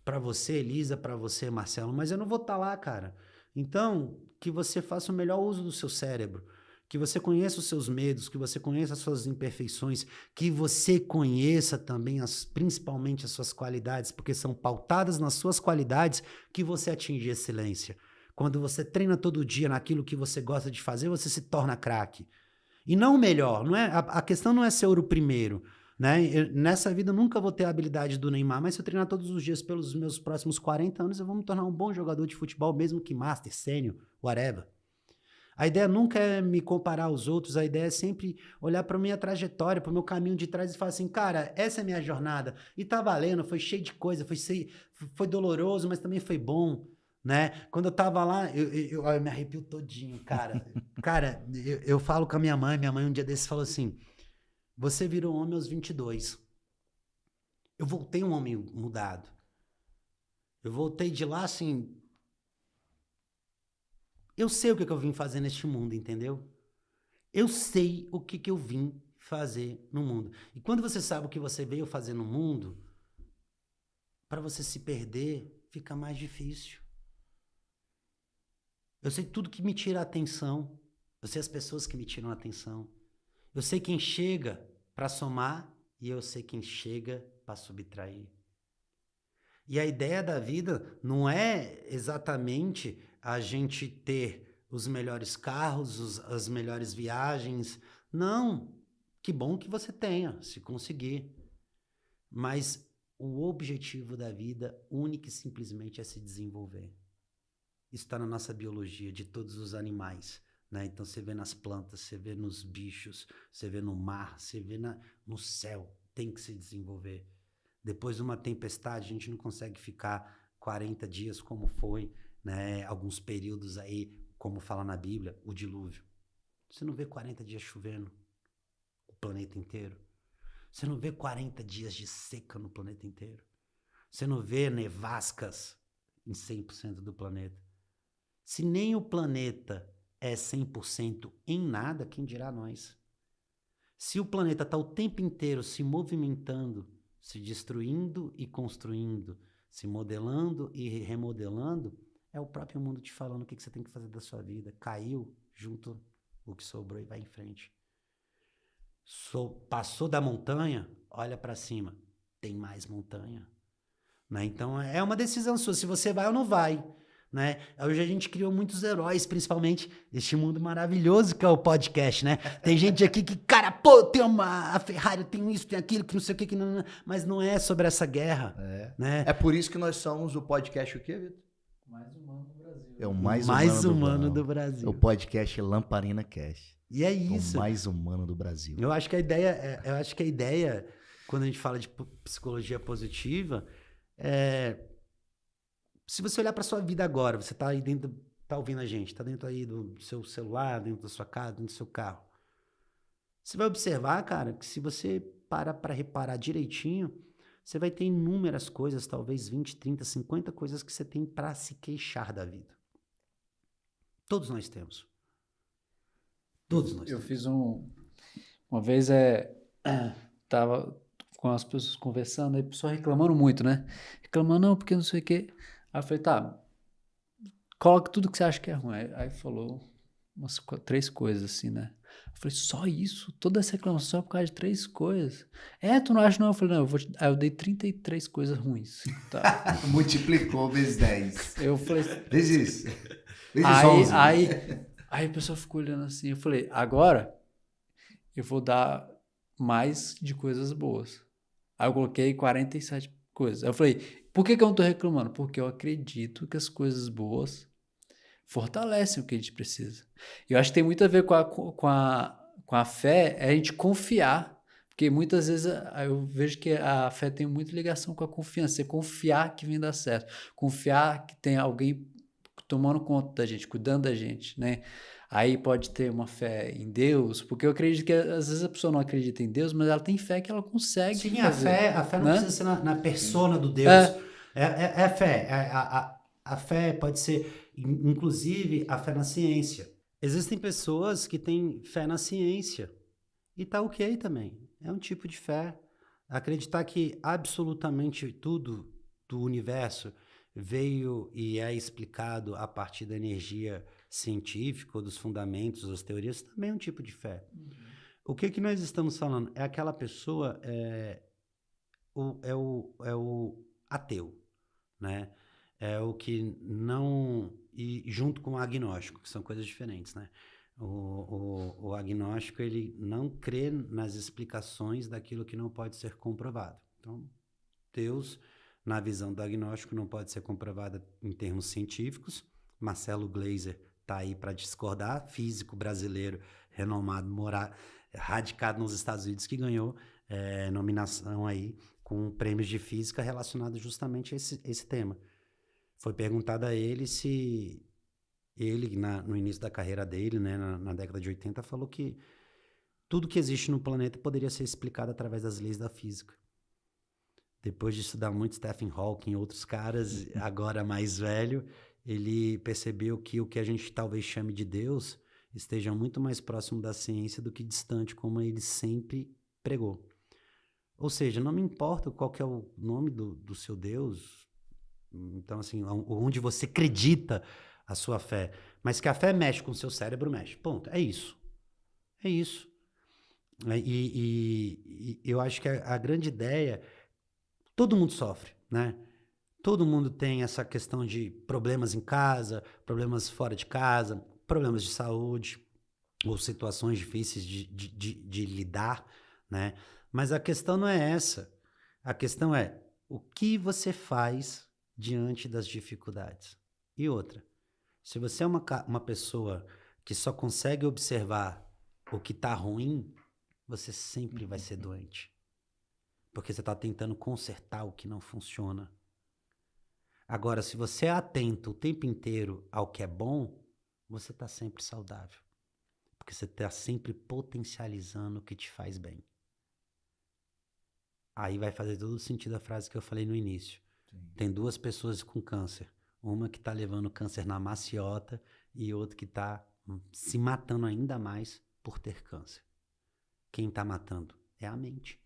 Pra você, Elisa, pra você, Marcelo, mas eu não vou estar lá, cara. Então, que você faça o melhor uso do seu cérebro. que você conheça os seus medos, que você conheça as suas imperfeições, que você conheça também principalmente as suas qualidades, porque são pautadas nas suas qualidades que você atinge excelência. Quando você treina todo dia naquilo que você gosta de fazer, você se torna craque. E não o melhor, não é? A questão não é ser o primeiro, né? Nessa vida eu nunca vou ter a habilidade do Neymar, mas se eu treinar todos os dias pelos meus próximos 40 anos, eu vou me tornar um bom jogador de futebol, mesmo que master, sênior, whatever. A ideia nunca é me comparar aos outros, a ideia é sempre olhar para a minha trajetória, para o meu caminho de trás e falar assim, cara, essa é a minha jornada. E tá valendo, foi cheio de coisa, foi doloroso, mas também foi bom, né? Quando eu tava lá, eu me arrepio todinho, cara. Cara, eu falo com a minha mãe um dia desses falou assim, você virou homem aos 22. Eu voltei um homem mudado. Eu voltei de lá assim... Eu sei o que eu vim fazer neste mundo, entendeu? Eu sei o que eu vim fazer no mundo. E quando você sabe o que você veio fazer no mundo, para você se perder, fica mais difícil. Eu sei tudo que me tira a atenção. Eu sei as pessoas que me tiram a atenção. Eu sei quem chega para somar e eu sei quem chega para subtrair. E a ideia da vida não é exatamente a gente ter os melhores carros, as melhores viagens. Não, que bom que você tenha, se conseguir. Mas o objetivo da vida, único e simplesmente, é se desenvolver. Isso está na nossa biologia, de todos os animais, né? Então você vê nas plantas, você vê nos bichos, você vê no mar, você vê no céu, tem que se desenvolver. Depois de uma tempestade, a gente não consegue ficar 40 dias como foi, né? Alguns períodos aí, como fala na Bíblia, o dilúvio. Você não vê 40 dias chovendo o planeta inteiro. Você não vê 40 dias de seca no planeta inteiro. Você não vê nevascas em 100% do planeta. Se nem o planeta é 100% em nada, quem dirá nós? Se o planeta está o tempo inteiro se movimentando, se destruindo e construindo, se modelando e remodelando, é o próprio mundo te falando o que você tem que fazer da sua vida. Caiu, junto o que sobrou e vai em frente. Passou da montanha, olha para cima, tem mais montanha. Né? Então é uma decisão sua, se você vai ou não vai. Né? Hoje a gente criou muitos heróis, principalmente este mundo maravilhoso que é o podcast, né? Tem gente aqui que, cara, pô, tem a Ferrari, tem isso, tem aquilo, que não sei o que não, mas não é sobre essa guerra. Né? É por isso que nós somos o podcast o quê, Vitor? Mais humano do Brasil. É o mais humano do Brasil. É o podcast Lamparina Cast. E é isso. O mais humano do Brasil. Eu acho que a ideia, quando a gente fala de psicologia positiva, se você olhar para sua vida agora, você tá aí dentro, tá ouvindo a gente, tá dentro aí do seu celular, dentro da sua casa, dentro do seu carro. Você vai observar, cara, que se você parar para reparar direitinho, você vai ter inúmeras coisas, talvez 20, 30, 50 coisas que você tem para se queixar da vida. Todos nós temos. Todos nós temos. Eu fiz uma vez, tava com as pessoas conversando, aí a pessoa reclamando muito, né? Reclamando, não, porque não sei o quê. Aí eu falei, tá, coloca tudo que você acha que é ruim. Aí falou umas 3 coisas assim, né? Eu falei, só isso? Toda essa reclamação é por causa de 3 coisas? Tu não acha não? Eu falei, não, aí eu dei 33 coisas ruins. Tá. Multiplicou vezes 10. Eu falei... Vezes 11. Aí a pessoa ficou olhando assim, eu falei, agora eu vou dar mais de coisas boas. Aí eu coloquei 47 coisas. Aí eu falei, por que eu não tô reclamando? Porque eu acredito que as coisas boas fortalecem o que a gente precisa. Eu acho que tem muito a ver com a fé, é a gente confiar. Porque muitas vezes eu vejo que a fé tem muita ligação com a confiança. Você confiar que vai dar certo. Confiar que tem alguém tomando conta da gente, cuidando da gente, né? Aí pode ter uma fé em Deus, porque eu acredito que às vezes a pessoa não acredita em Deus, mas ela tem fé que ela consegue fazer. A fé não precisa ser na persona do Deus. É fé. A fé pode ser, inclusive, a fé na ciência. Existem pessoas que têm fé na ciência e tá ok também. É um tipo de fé. Acreditar que absolutamente tudo do universo veio e é explicado a partir da energia científica, ou dos fundamentos, das teorias, também é um tipo de fé. O que nós estamos falando? É aquela pessoa, o ateu, né? É o que não... E junto com o agnóstico, que são coisas diferentes, né? O agnóstico, ele não crê nas explicações daquilo que não pode ser comprovado. Então, Deus, na visão do agnóstico, não pode ser comprovado em termos científicos. Marcelo Gleiser está aí para discordar, físico brasileiro, renomado, radicado nos Estados Unidos, que ganhou nominação aí com prêmios de física relacionados justamente a esse tema. Foi perguntado a ele se ele, no início da carreira dele, né, na década de 80, falou que tudo que existe no planeta poderia ser explicado através das leis da física. Depois de estudar muito Stephen Hawking e outros caras, agora mais velho, ele percebeu que o que a gente talvez chame de Deus esteja muito mais próximo da ciência do que distante, como ele sempre pregou. Ou seja, não me importa qual que é o nome do seu Deus, então assim, onde você acredita a sua fé, mas que a fé mexe com o seu cérebro, mexe. Ponto. É isso. É isso. E eu acho que a grande ideia... Todo mundo sofre, né? Todo mundo tem essa questão de problemas em casa, problemas fora de casa, problemas de saúde, ou situações difíceis de lidar, né? Mas a questão não é essa. A questão é o que você faz diante das dificuldades. E outra, se você é uma pessoa que só consegue observar o que está ruim, você sempre vai ser doente. Porque você está tentando consertar o que não funciona. Agora, se você é atento o tempo inteiro ao que é bom, você está sempre saudável. Porque você está sempre potencializando o que te faz bem. Aí vai fazer todo sentido a frase que eu falei no início. Sim. Tem duas pessoas com câncer. Uma que está levando câncer na maciota e outra que está se matando ainda mais por ter câncer. Quem está matando é a mente.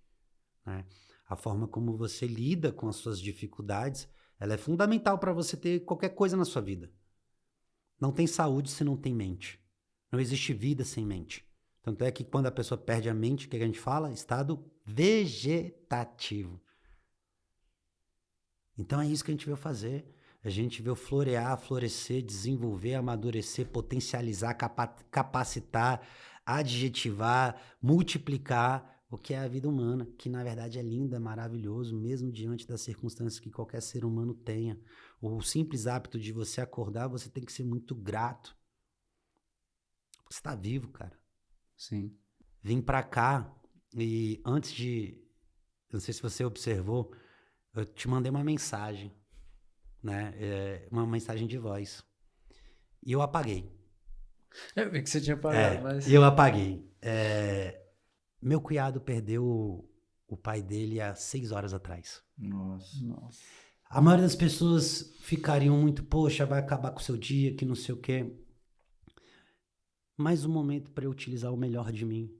Né? A forma como você lida com as suas dificuldades, ela é fundamental para você ter qualquer coisa na sua vida. Não tem saúde se não tem mente. Não existe vida sem mente. Tanto é que quando a pessoa perde a mente, o que a gente fala? Estado vegetativo. Então é isso que a gente veio fazer. A gente veio florear, florescer, desenvolver, amadurecer, potencializar, capacitar, adjetivar, multiplicar o que é a vida humana, que na verdade é lindo, é maravilhoso, mesmo diante das circunstâncias que qualquer ser humano tenha. O simples hábito de você acordar, você tem que ser muito grato. Você está vivo, cara. Sim. Vim pra cá e antes de... Não sei se você observou, eu te mandei uma mensagem, né? Uma mensagem de voz. E eu apaguei. Eu vi que você tinha apagado, mas... Eu apaguei. Meu cunhado perdeu o pai dele há 6 horas atrás. Nossa. A maioria das pessoas ficariam muito, poxa, vai acabar com o seu dia, que não sei o quê. Mas o momento para eu utilizar o melhor de mim.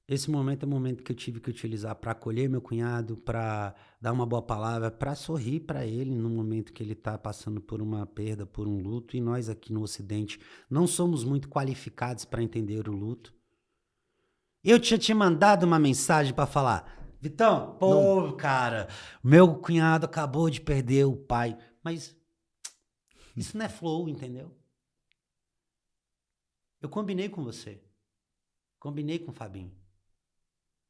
Esse momento é o momento que eu tive que utilizar para acolher meu cunhado, para dar uma boa palavra, para sorrir para ele no momento que ele está passando por uma perda, por um luto. E nós aqui no Ocidente não somos muito qualificados para entender o luto. Eu tinha te mandado uma mensagem para falar, Vitão, cara, meu cunhado acabou de perder o pai. Mas isso não é flow, entendeu? Eu combinei com você. Combinei com o Fabinho.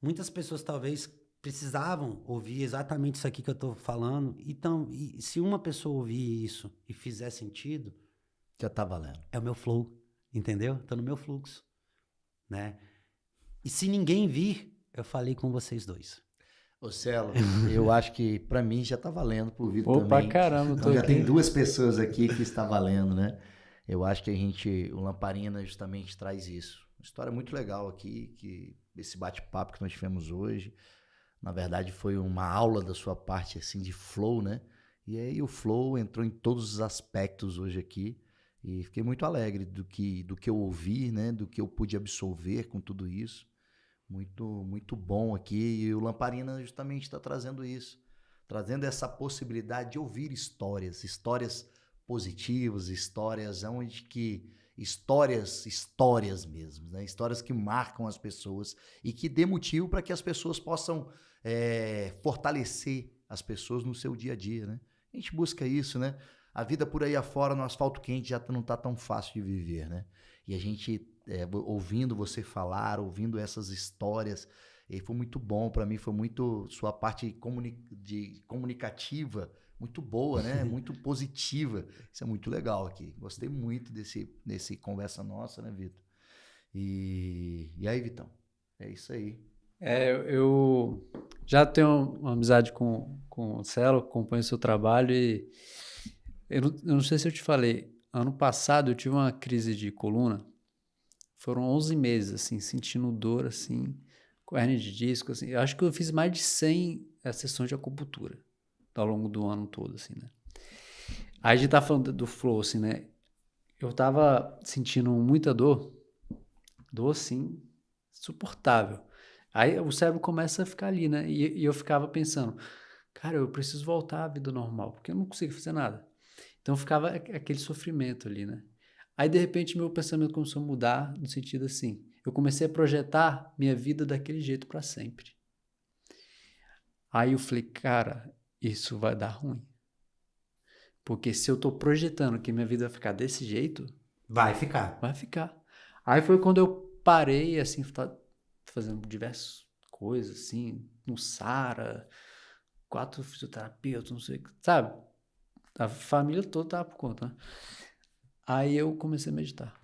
Muitas pessoas talvez precisavam ouvir exatamente isso aqui que eu estou falando. Então, se uma pessoa ouvir isso e fizer sentido... Já tá valendo. É o meu flow, entendeu? Tô no meu fluxo, né? E se ninguém vir, eu falei com vocês dois. Ô Celo, eu acho que pra mim já tá valendo, pro Vitor também. Opa, caramba. Então já tem 2 pessoas aqui que está valendo, né? Eu acho que o Lamparina justamente traz isso. Uma história muito legal aqui, que esse bate-papo que nós tivemos hoje, na verdade foi uma aula da sua parte, assim, de flow, né? E aí o flow entrou em todos os aspectos hoje aqui e fiquei muito alegre do que eu ouvi, né? Do que eu pude absorver com tudo isso. Muito, muito bom aqui. E o Lamparina justamente está trazendo isso. Trazendo essa possibilidade de ouvir histórias positivas, histórias onde que histórias mesmo, né? Histórias que marcam as pessoas e que dê motivo para que as pessoas possam fortalecer as pessoas no seu dia a dia, né? A gente busca isso, né? A vida por aí afora no asfalto quente já não tá tão fácil de viver, né? E a gente ouvindo você falar, ouvindo essas histórias, foi muito bom para mim, foi muito sua parte comunicativa muito boa, né? Muito positiva. Isso é muito legal aqui. Gostei muito desse conversa nossa, né, Vitor? E aí, Vitão? É isso aí. Eu já tenho uma amizade com o Celo, acompanho o seu trabalho e eu não sei se eu te falei, ano passado eu tive uma crise de coluna, foram 11 meses, assim, sentindo dor, assim, com hernia de disco, assim, eu acho que eu fiz mais de 100 sessões de acupuntura ao longo do ano todo, assim, né? Aí a gente tá falando do flow, assim, né? Eu tava sentindo muita dor, assim, insuportável. Aí o cérebro começa a ficar ali, né? E eu ficava pensando, cara, eu preciso voltar à vida normal, porque eu não consigo fazer nada. Então ficava aquele sofrimento ali, né? Aí de repente meu pensamento começou a mudar no sentido assim, eu comecei a projetar minha vida daquele jeito para sempre. Aí eu falei, cara, isso vai dar ruim. Porque se eu tô projetando que minha vida vai ficar desse jeito, Vai ficar. vai ficar. Aí foi quando eu parei, assim, fazendo diversas coisas, assim, no Sara, 4 fisioterapeutas, não sei o que, sabe? A família toda tava por conta, né? Aí eu comecei a meditar.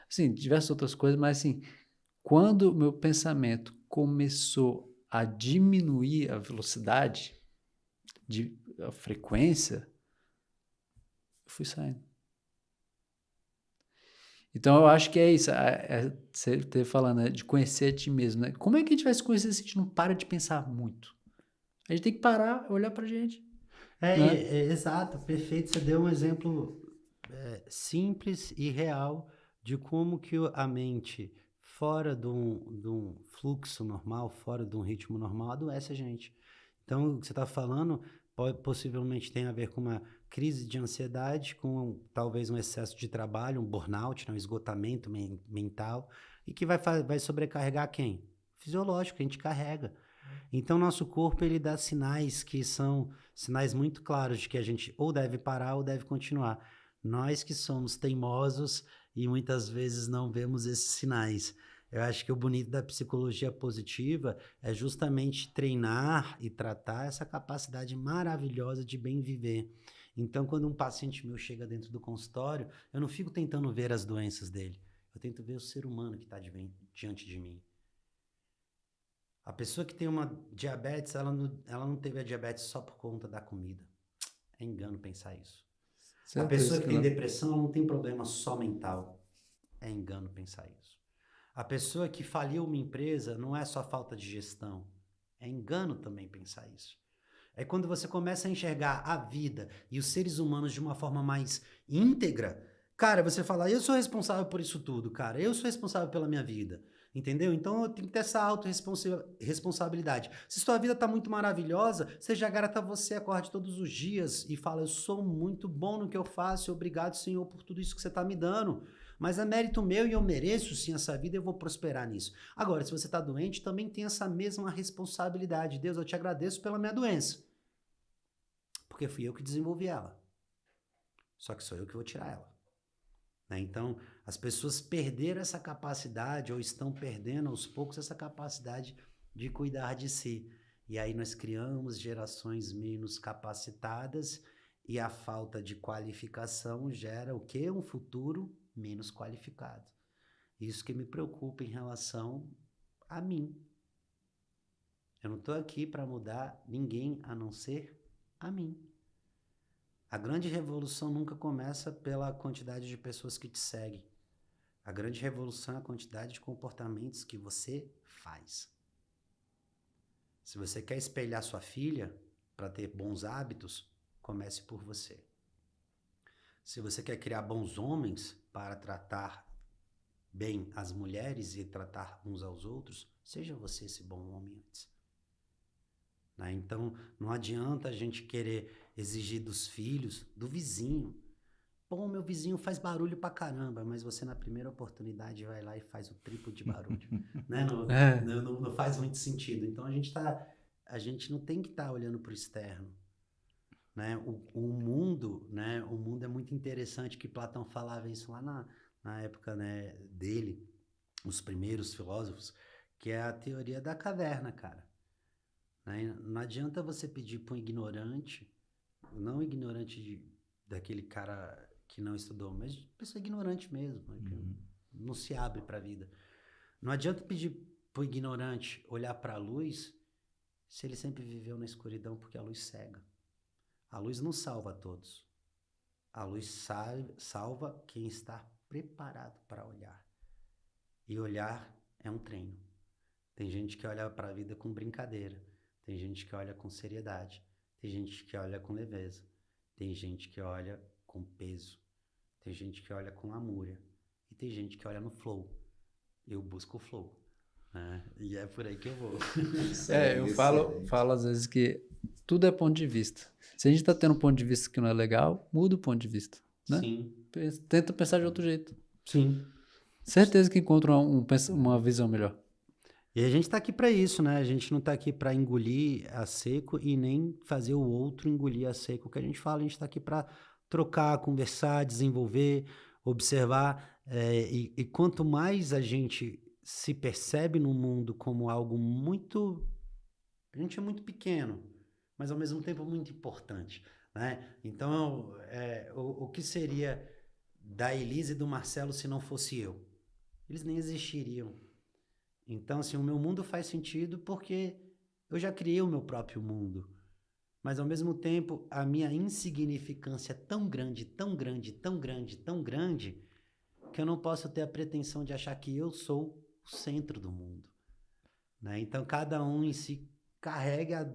Assim, diversas outras coisas, mas assim, quando o meu pensamento começou a diminuir a velocidade, a frequência, eu fui saindo. Então eu acho que é isso, você esteve falando, né, de conhecer a ti mesmo, né? Como é que a gente vai se conhecer se a gente não para de pensar muito? A gente tem que parar, olhar pra gente, né? Exato, perfeito. Você deu um exemplo simples e real de como que a mente, fora de um fluxo normal, fora de um ritmo normal, adoece a gente. Então, o que você está falando possivelmente tem a ver com uma crise de ansiedade, com talvez um excesso de trabalho, um burnout, né, um esgotamento mental, e que vai sobrecarregar quem? Fisiológico, a gente carrega. Então, nosso corpo ele dá sinais que são sinais muito claros de que a gente ou deve parar ou deve continuar. Nós que somos teimosos e muitas vezes não vemos esses sinais. Eu acho que o bonito da psicologia positiva é justamente treinar e tratar essa capacidade maravilhosa de bem viver. Então, quando um paciente meu chega dentro do consultório, eu não fico tentando ver as doenças dele. Eu tento ver o ser humano que está diante de mim. A pessoa que tem uma diabetes, ela não teve a diabetes só por conta da comida. É engano pensar isso. A pessoa Certeza que que tem não. depressão, ela não tem problema só mental. É engano pensar isso. A pessoa que faliu uma empresa não é só falta de gestão. É engano também pensar isso. É quando você começa a enxergar a vida e os seres humanos de uma forma mais íntegra, cara, você fala, eu sou responsável por isso tudo, cara. Eu sou responsável pela minha vida. Entendeu? Então eu tenho que ter essa autorresponsabilidade. Se sua vida está muito maravilhosa, seja grata a você, acorde todos os dias e fala, eu sou muito bom no que eu faço, obrigado, Senhor, por tudo isso que você está me dando. Mas é mérito meu e eu mereço sim essa vida e eu vou prosperar nisso. Agora, se você está doente, também tem essa mesma responsabilidade. Deus, eu te agradeço pela minha doença. Porque fui eu que desenvolvi ela. Só que sou eu que vou tirar ela. Né? Então, as pessoas perderam essa capacidade ou estão perdendo aos poucos essa capacidade de cuidar de si. E aí nós criamos gerações menos capacitadas e a falta de qualificação gera o quê? Um futuro menos qualificado. Isso que me preocupa em relação a mim. Eu não estou aqui para mudar ninguém a não ser a mim. A grande revolução nunca começa pela quantidade de pessoas que te seguem. A grande revolução é a quantidade de comportamentos que você faz. Se você quer espelhar sua filha para ter bons hábitos, comece por você. Se você quer criar bons homens para tratar bem as mulheres e tratar uns aos outros, seja você esse bom homem antes. Né? Então, não adianta a gente querer exigir dos filhos, do vizinho. Pô, meu vizinho faz barulho pra caramba, mas você na primeira oportunidade vai lá e faz o triplo de barulho. Né? Não faz muito sentido. Então a gente não tem que estar olhando pro externo. Né? O mundo, né? O mundo é muito interessante, que Platão falava isso lá na época, né, dele, os primeiros filósofos, que é a teoria da caverna, cara. Né? Não adianta você pedir para um ignorante, não ignorante daquele cara que não estudou, mas pessoa ignorante mesmo, né? Que não se abre para a vida. Não adianta pedir para o ignorante olhar para a luz se ele sempre viveu na escuridão, porque a luz cega. A luz não salva todos. A luz salva quem está preparado para olhar. E olhar é um treino. Tem gente que olha para a vida com brincadeira. Tem gente que olha com seriedade. Tem gente que olha com leveza. Tem gente que olha com peso. Tem gente que olha com lamúria. E tem gente que olha no flow. Eu busco o flow. Né? E é por aí que eu vou. Eu falo às vezes que tudo é ponto de vista. Se a gente está tendo um ponto de vista que não é legal, muda o ponto de vista. Né? Sim. Tenta pensar de outro jeito. Sim. Certeza que encontra uma visão melhor. E a gente está aqui para isso, né? A gente não está aqui para engolir a seco e nem fazer o outro engolir a seco. O que a gente fala, a gente está aqui para trocar, conversar, desenvolver, observar. E quanto mais a gente se percebe no mundo como algo muito... A gente é muito pequeno, mas ao mesmo tempo muito importante, né? Então, o que seria da Elise e do Marcelo se não fosse eu? Eles nem existiriam. Então, assim, o meu mundo faz sentido porque eu já criei o meu próprio mundo. Mas, ao mesmo tempo, a minha insignificância é tão grande, tão grande, tão grande, tão grande, que eu não posso ter a pretensão de achar que eu sou o centro do mundo. Né? Então, cada um em si carrega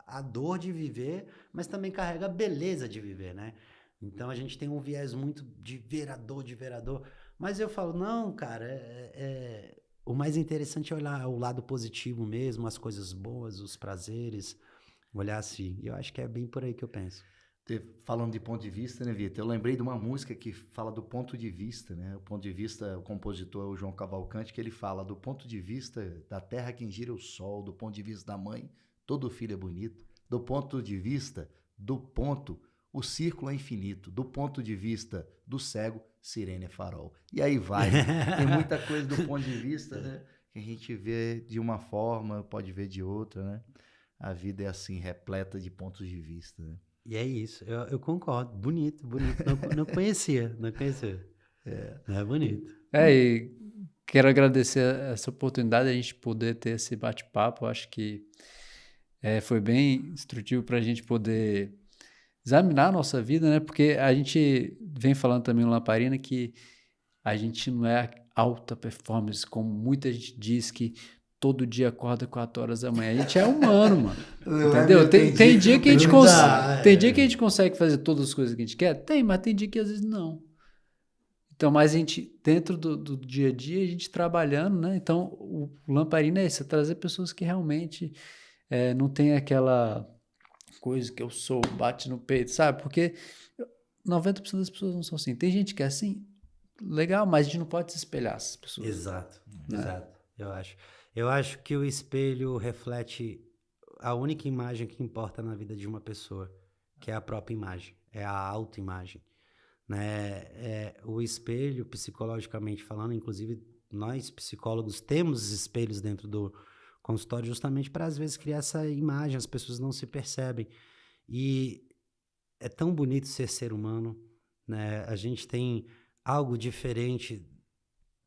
a dor de viver, mas também carrega a beleza de viver, né? Então, a gente tem um viés muito de verador. Mas eu falo, não, cara, o mais interessante é olhar o lado positivo mesmo, as coisas boas, os prazeres, olhar assim. E eu acho que é bem por aí que eu penso. Falando de ponto de vista, né, Vitor? Eu lembrei de uma música que fala do ponto de vista, né? O ponto de vista, o compositor é o João Cavalcante, que ele fala do ponto de vista da terra quem gira o sol, do ponto de vista da mãe, todo filho é bonito, do ponto de vista do ponto, o círculo é infinito, do ponto de vista do cego, sirene é farol. E aí vai. Tem muita coisa do ponto de vista, né? Que a gente vê de uma forma, pode ver de outra, né? A vida é assim, repleta de pontos de vista, né? E é isso, eu concordo. Bonito. Não conhecia. É bonito. E quero agradecer essa oportunidade de a gente poder ter esse bate-papo. Eu acho que foi bem instrutivo para a gente poder examinar a nossa vida, né? Porque a gente vem falando também no Lamparina que a gente não é alta performance, como muita gente diz que todo dia acorda 4 horas da manhã. A gente é humano, mano. Entendeu? Tem dia que a gente tem dia que a gente consegue fazer todas as coisas que a gente quer? Tem, mas tem dia que às vezes não. Então, mas a gente, dentro do dia a dia, a gente trabalhando, né? Então, o Lamparina é isso, é trazer pessoas que realmente não tem aquela coisa que eu sou, bate no peito, sabe? Porque 90% das pessoas não são assim. Tem gente que é assim, legal, mas a gente não pode se espelhar essas pessoas. Exato, Eu acho que o espelho reflete a única imagem que importa na vida de uma pessoa, que é a própria imagem, é a autoimagem. Né? O espelho, psicologicamente falando, inclusive nós psicólogos temos espelhos dentro do consultório justamente para às vezes criar essa imagem, as pessoas não se percebem. E é tão bonito ser humano, né? A gente tem algo diferente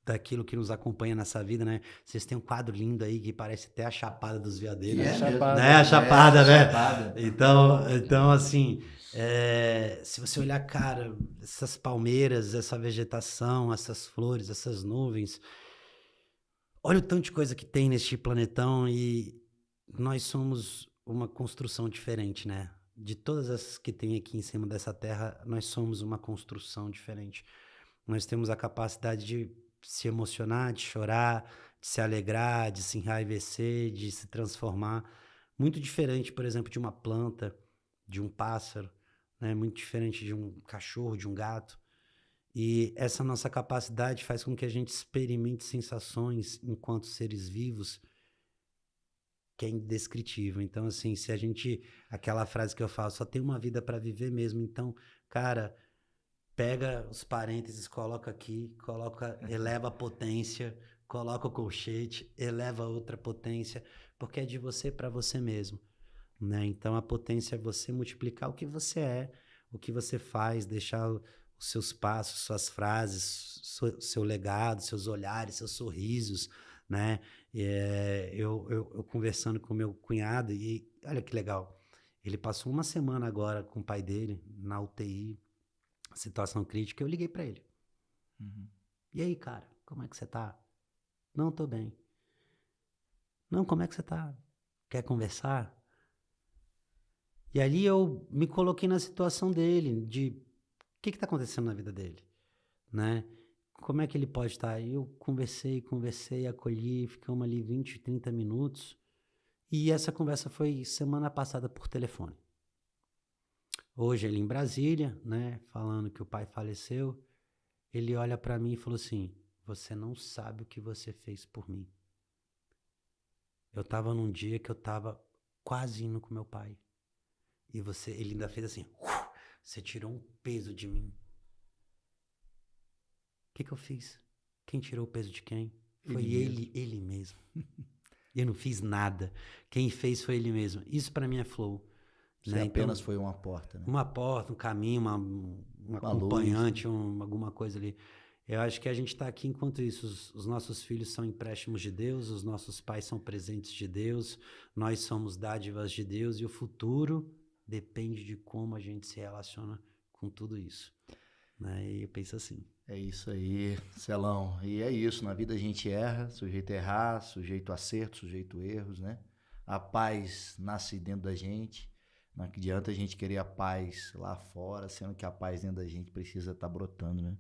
daquilo que nos acompanha nessa vida, né? Vocês têm um quadro lindo aí que parece até a Chapada dos Veadeiros. A Chapada, né? Então, assim, se você olhar, cara, essas palmeiras, essa vegetação, essas flores, essas nuvens, olha o tanto de coisa que tem neste planetão e nós somos uma construção diferente, né? De todas as que tem aqui em cima dessa terra, nós somos uma construção diferente. Nós temos a capacidade de se emocionar, de chorar, de se alegrar, de se enraivecer, de se transformar. Muito diferente, por exemplo, de uma planta, de um pássaro, né? Muito diferente de um cachorro, de um gato. E essa nossa capacidade faz com que a gente experimente sensações enquanto seres vivos que é indescritível. Então, assim, se a gente... Aquela frase que eu falo, só tem uma vida para viver mesmo. Então, cara, pega os parênteses, coloca aqui, eleva a potência, coloca o colchete, eleva outra potência, porque é de você para você mesmo, né? Então, a potência é você multiplicar o que você é, o que você faz, deixar os seus passos, suas frases, seu legado, seus olhares, seus sorrisos, né? Eu conversando com meu cunhado, e olha que legal, ele passou uma semana agora com o pai dele na UTI, situação crítica, eu liguei para ele. E aí, cara, como é que você tá? Não, tô bem. Não, como é que você tá? Quer conversar? E ali eu me coloquei na situação dele, de o que tá acontecendo na vida dele, né? Como é que ele pode estar? Eu conversei, acolhi, ficamos ali 20, 30 minutos. E essa conversa foi semana passada por telefone. Hoje ele em Brasília, né, falando que o pai faleceu. Ele olha para mim e falou assim: você não sabe o que você fez por mim. Eu tava num dia que eu tava quase indo com meu pai. E ele ainda fez assim: você tirou um peso de mim. O que eu fiz? Quem tirou o peso de quem? Foi ele mesmo. Eu não fiz nada. Quem fez foi ele mesmo. Isso para mim é flow. Você né? apenas Então, foi uma porta, né? uma porta, um caminho, uma acompanhante, alguma coisa ali. Eu acho que a gente está aqui enquanto isso. Os nossos filhos são empréstimos de Deus, os nossos pais são presentes de Deus, nós somos dádivas de Deus, e o futuro depende de como a gente se relaciona com tudo isso. Né? E eu penso assim. É isso aí, Celão. E é isso, na vida a gente erra, sujeito a errar, sujeito a acerto, sujeito a erros, né? A paz nasce dentro da gente. Não adianta a gente querer a paz lá fora, sendo que a paz dentro da gente precisa estar brotando, né?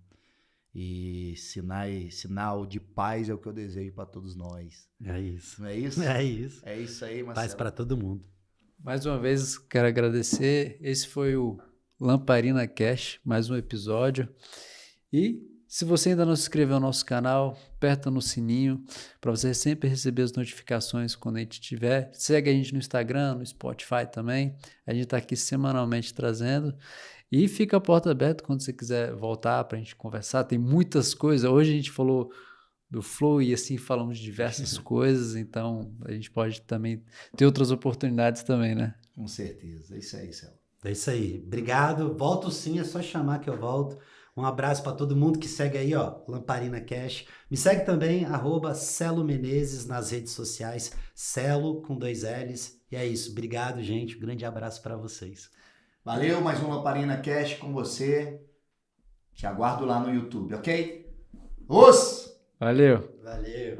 E sinal de paz é o que eu desejo para todos nós. É isso. Não é isso? É isso. É isso aí, Marcelo. Paz para todo mundo. Mais uma vez, quero agradecer. Esse foi o Lamparina Cash, mais um episódio. E se você ainda não se inscreveu no nosso canal, aperta no sininho para você sempre receber as notificações quando a gente tiver. Segue a gente no Instagram, no Spotify também. A gente está aqui semanalmente trazendo. E fica a porta aberta quando você quiser voltar para a gente conversar. Tem muitas coisas. Hoje a gente falou do Flow e assim falamos de diversas coisas. Então a gente pode também ter outras oportunidades também, né? Com certeza. É isso aí, Celão. É isso aí. Obrigado. Volto sim, é só chamar que eu volto. Um abraço para todo mundo que segue aí, ó, Lamparina Cash. Me segue também, @Celo Menezes nas redes sociais, Celo com 2 L's. E é isso. Obrigado, gente. Um grande abraço para vocês. Valeu, mais um Lamparina Cash com você. Te aguardo lá no YouTube, ok? Valeu! Valeu.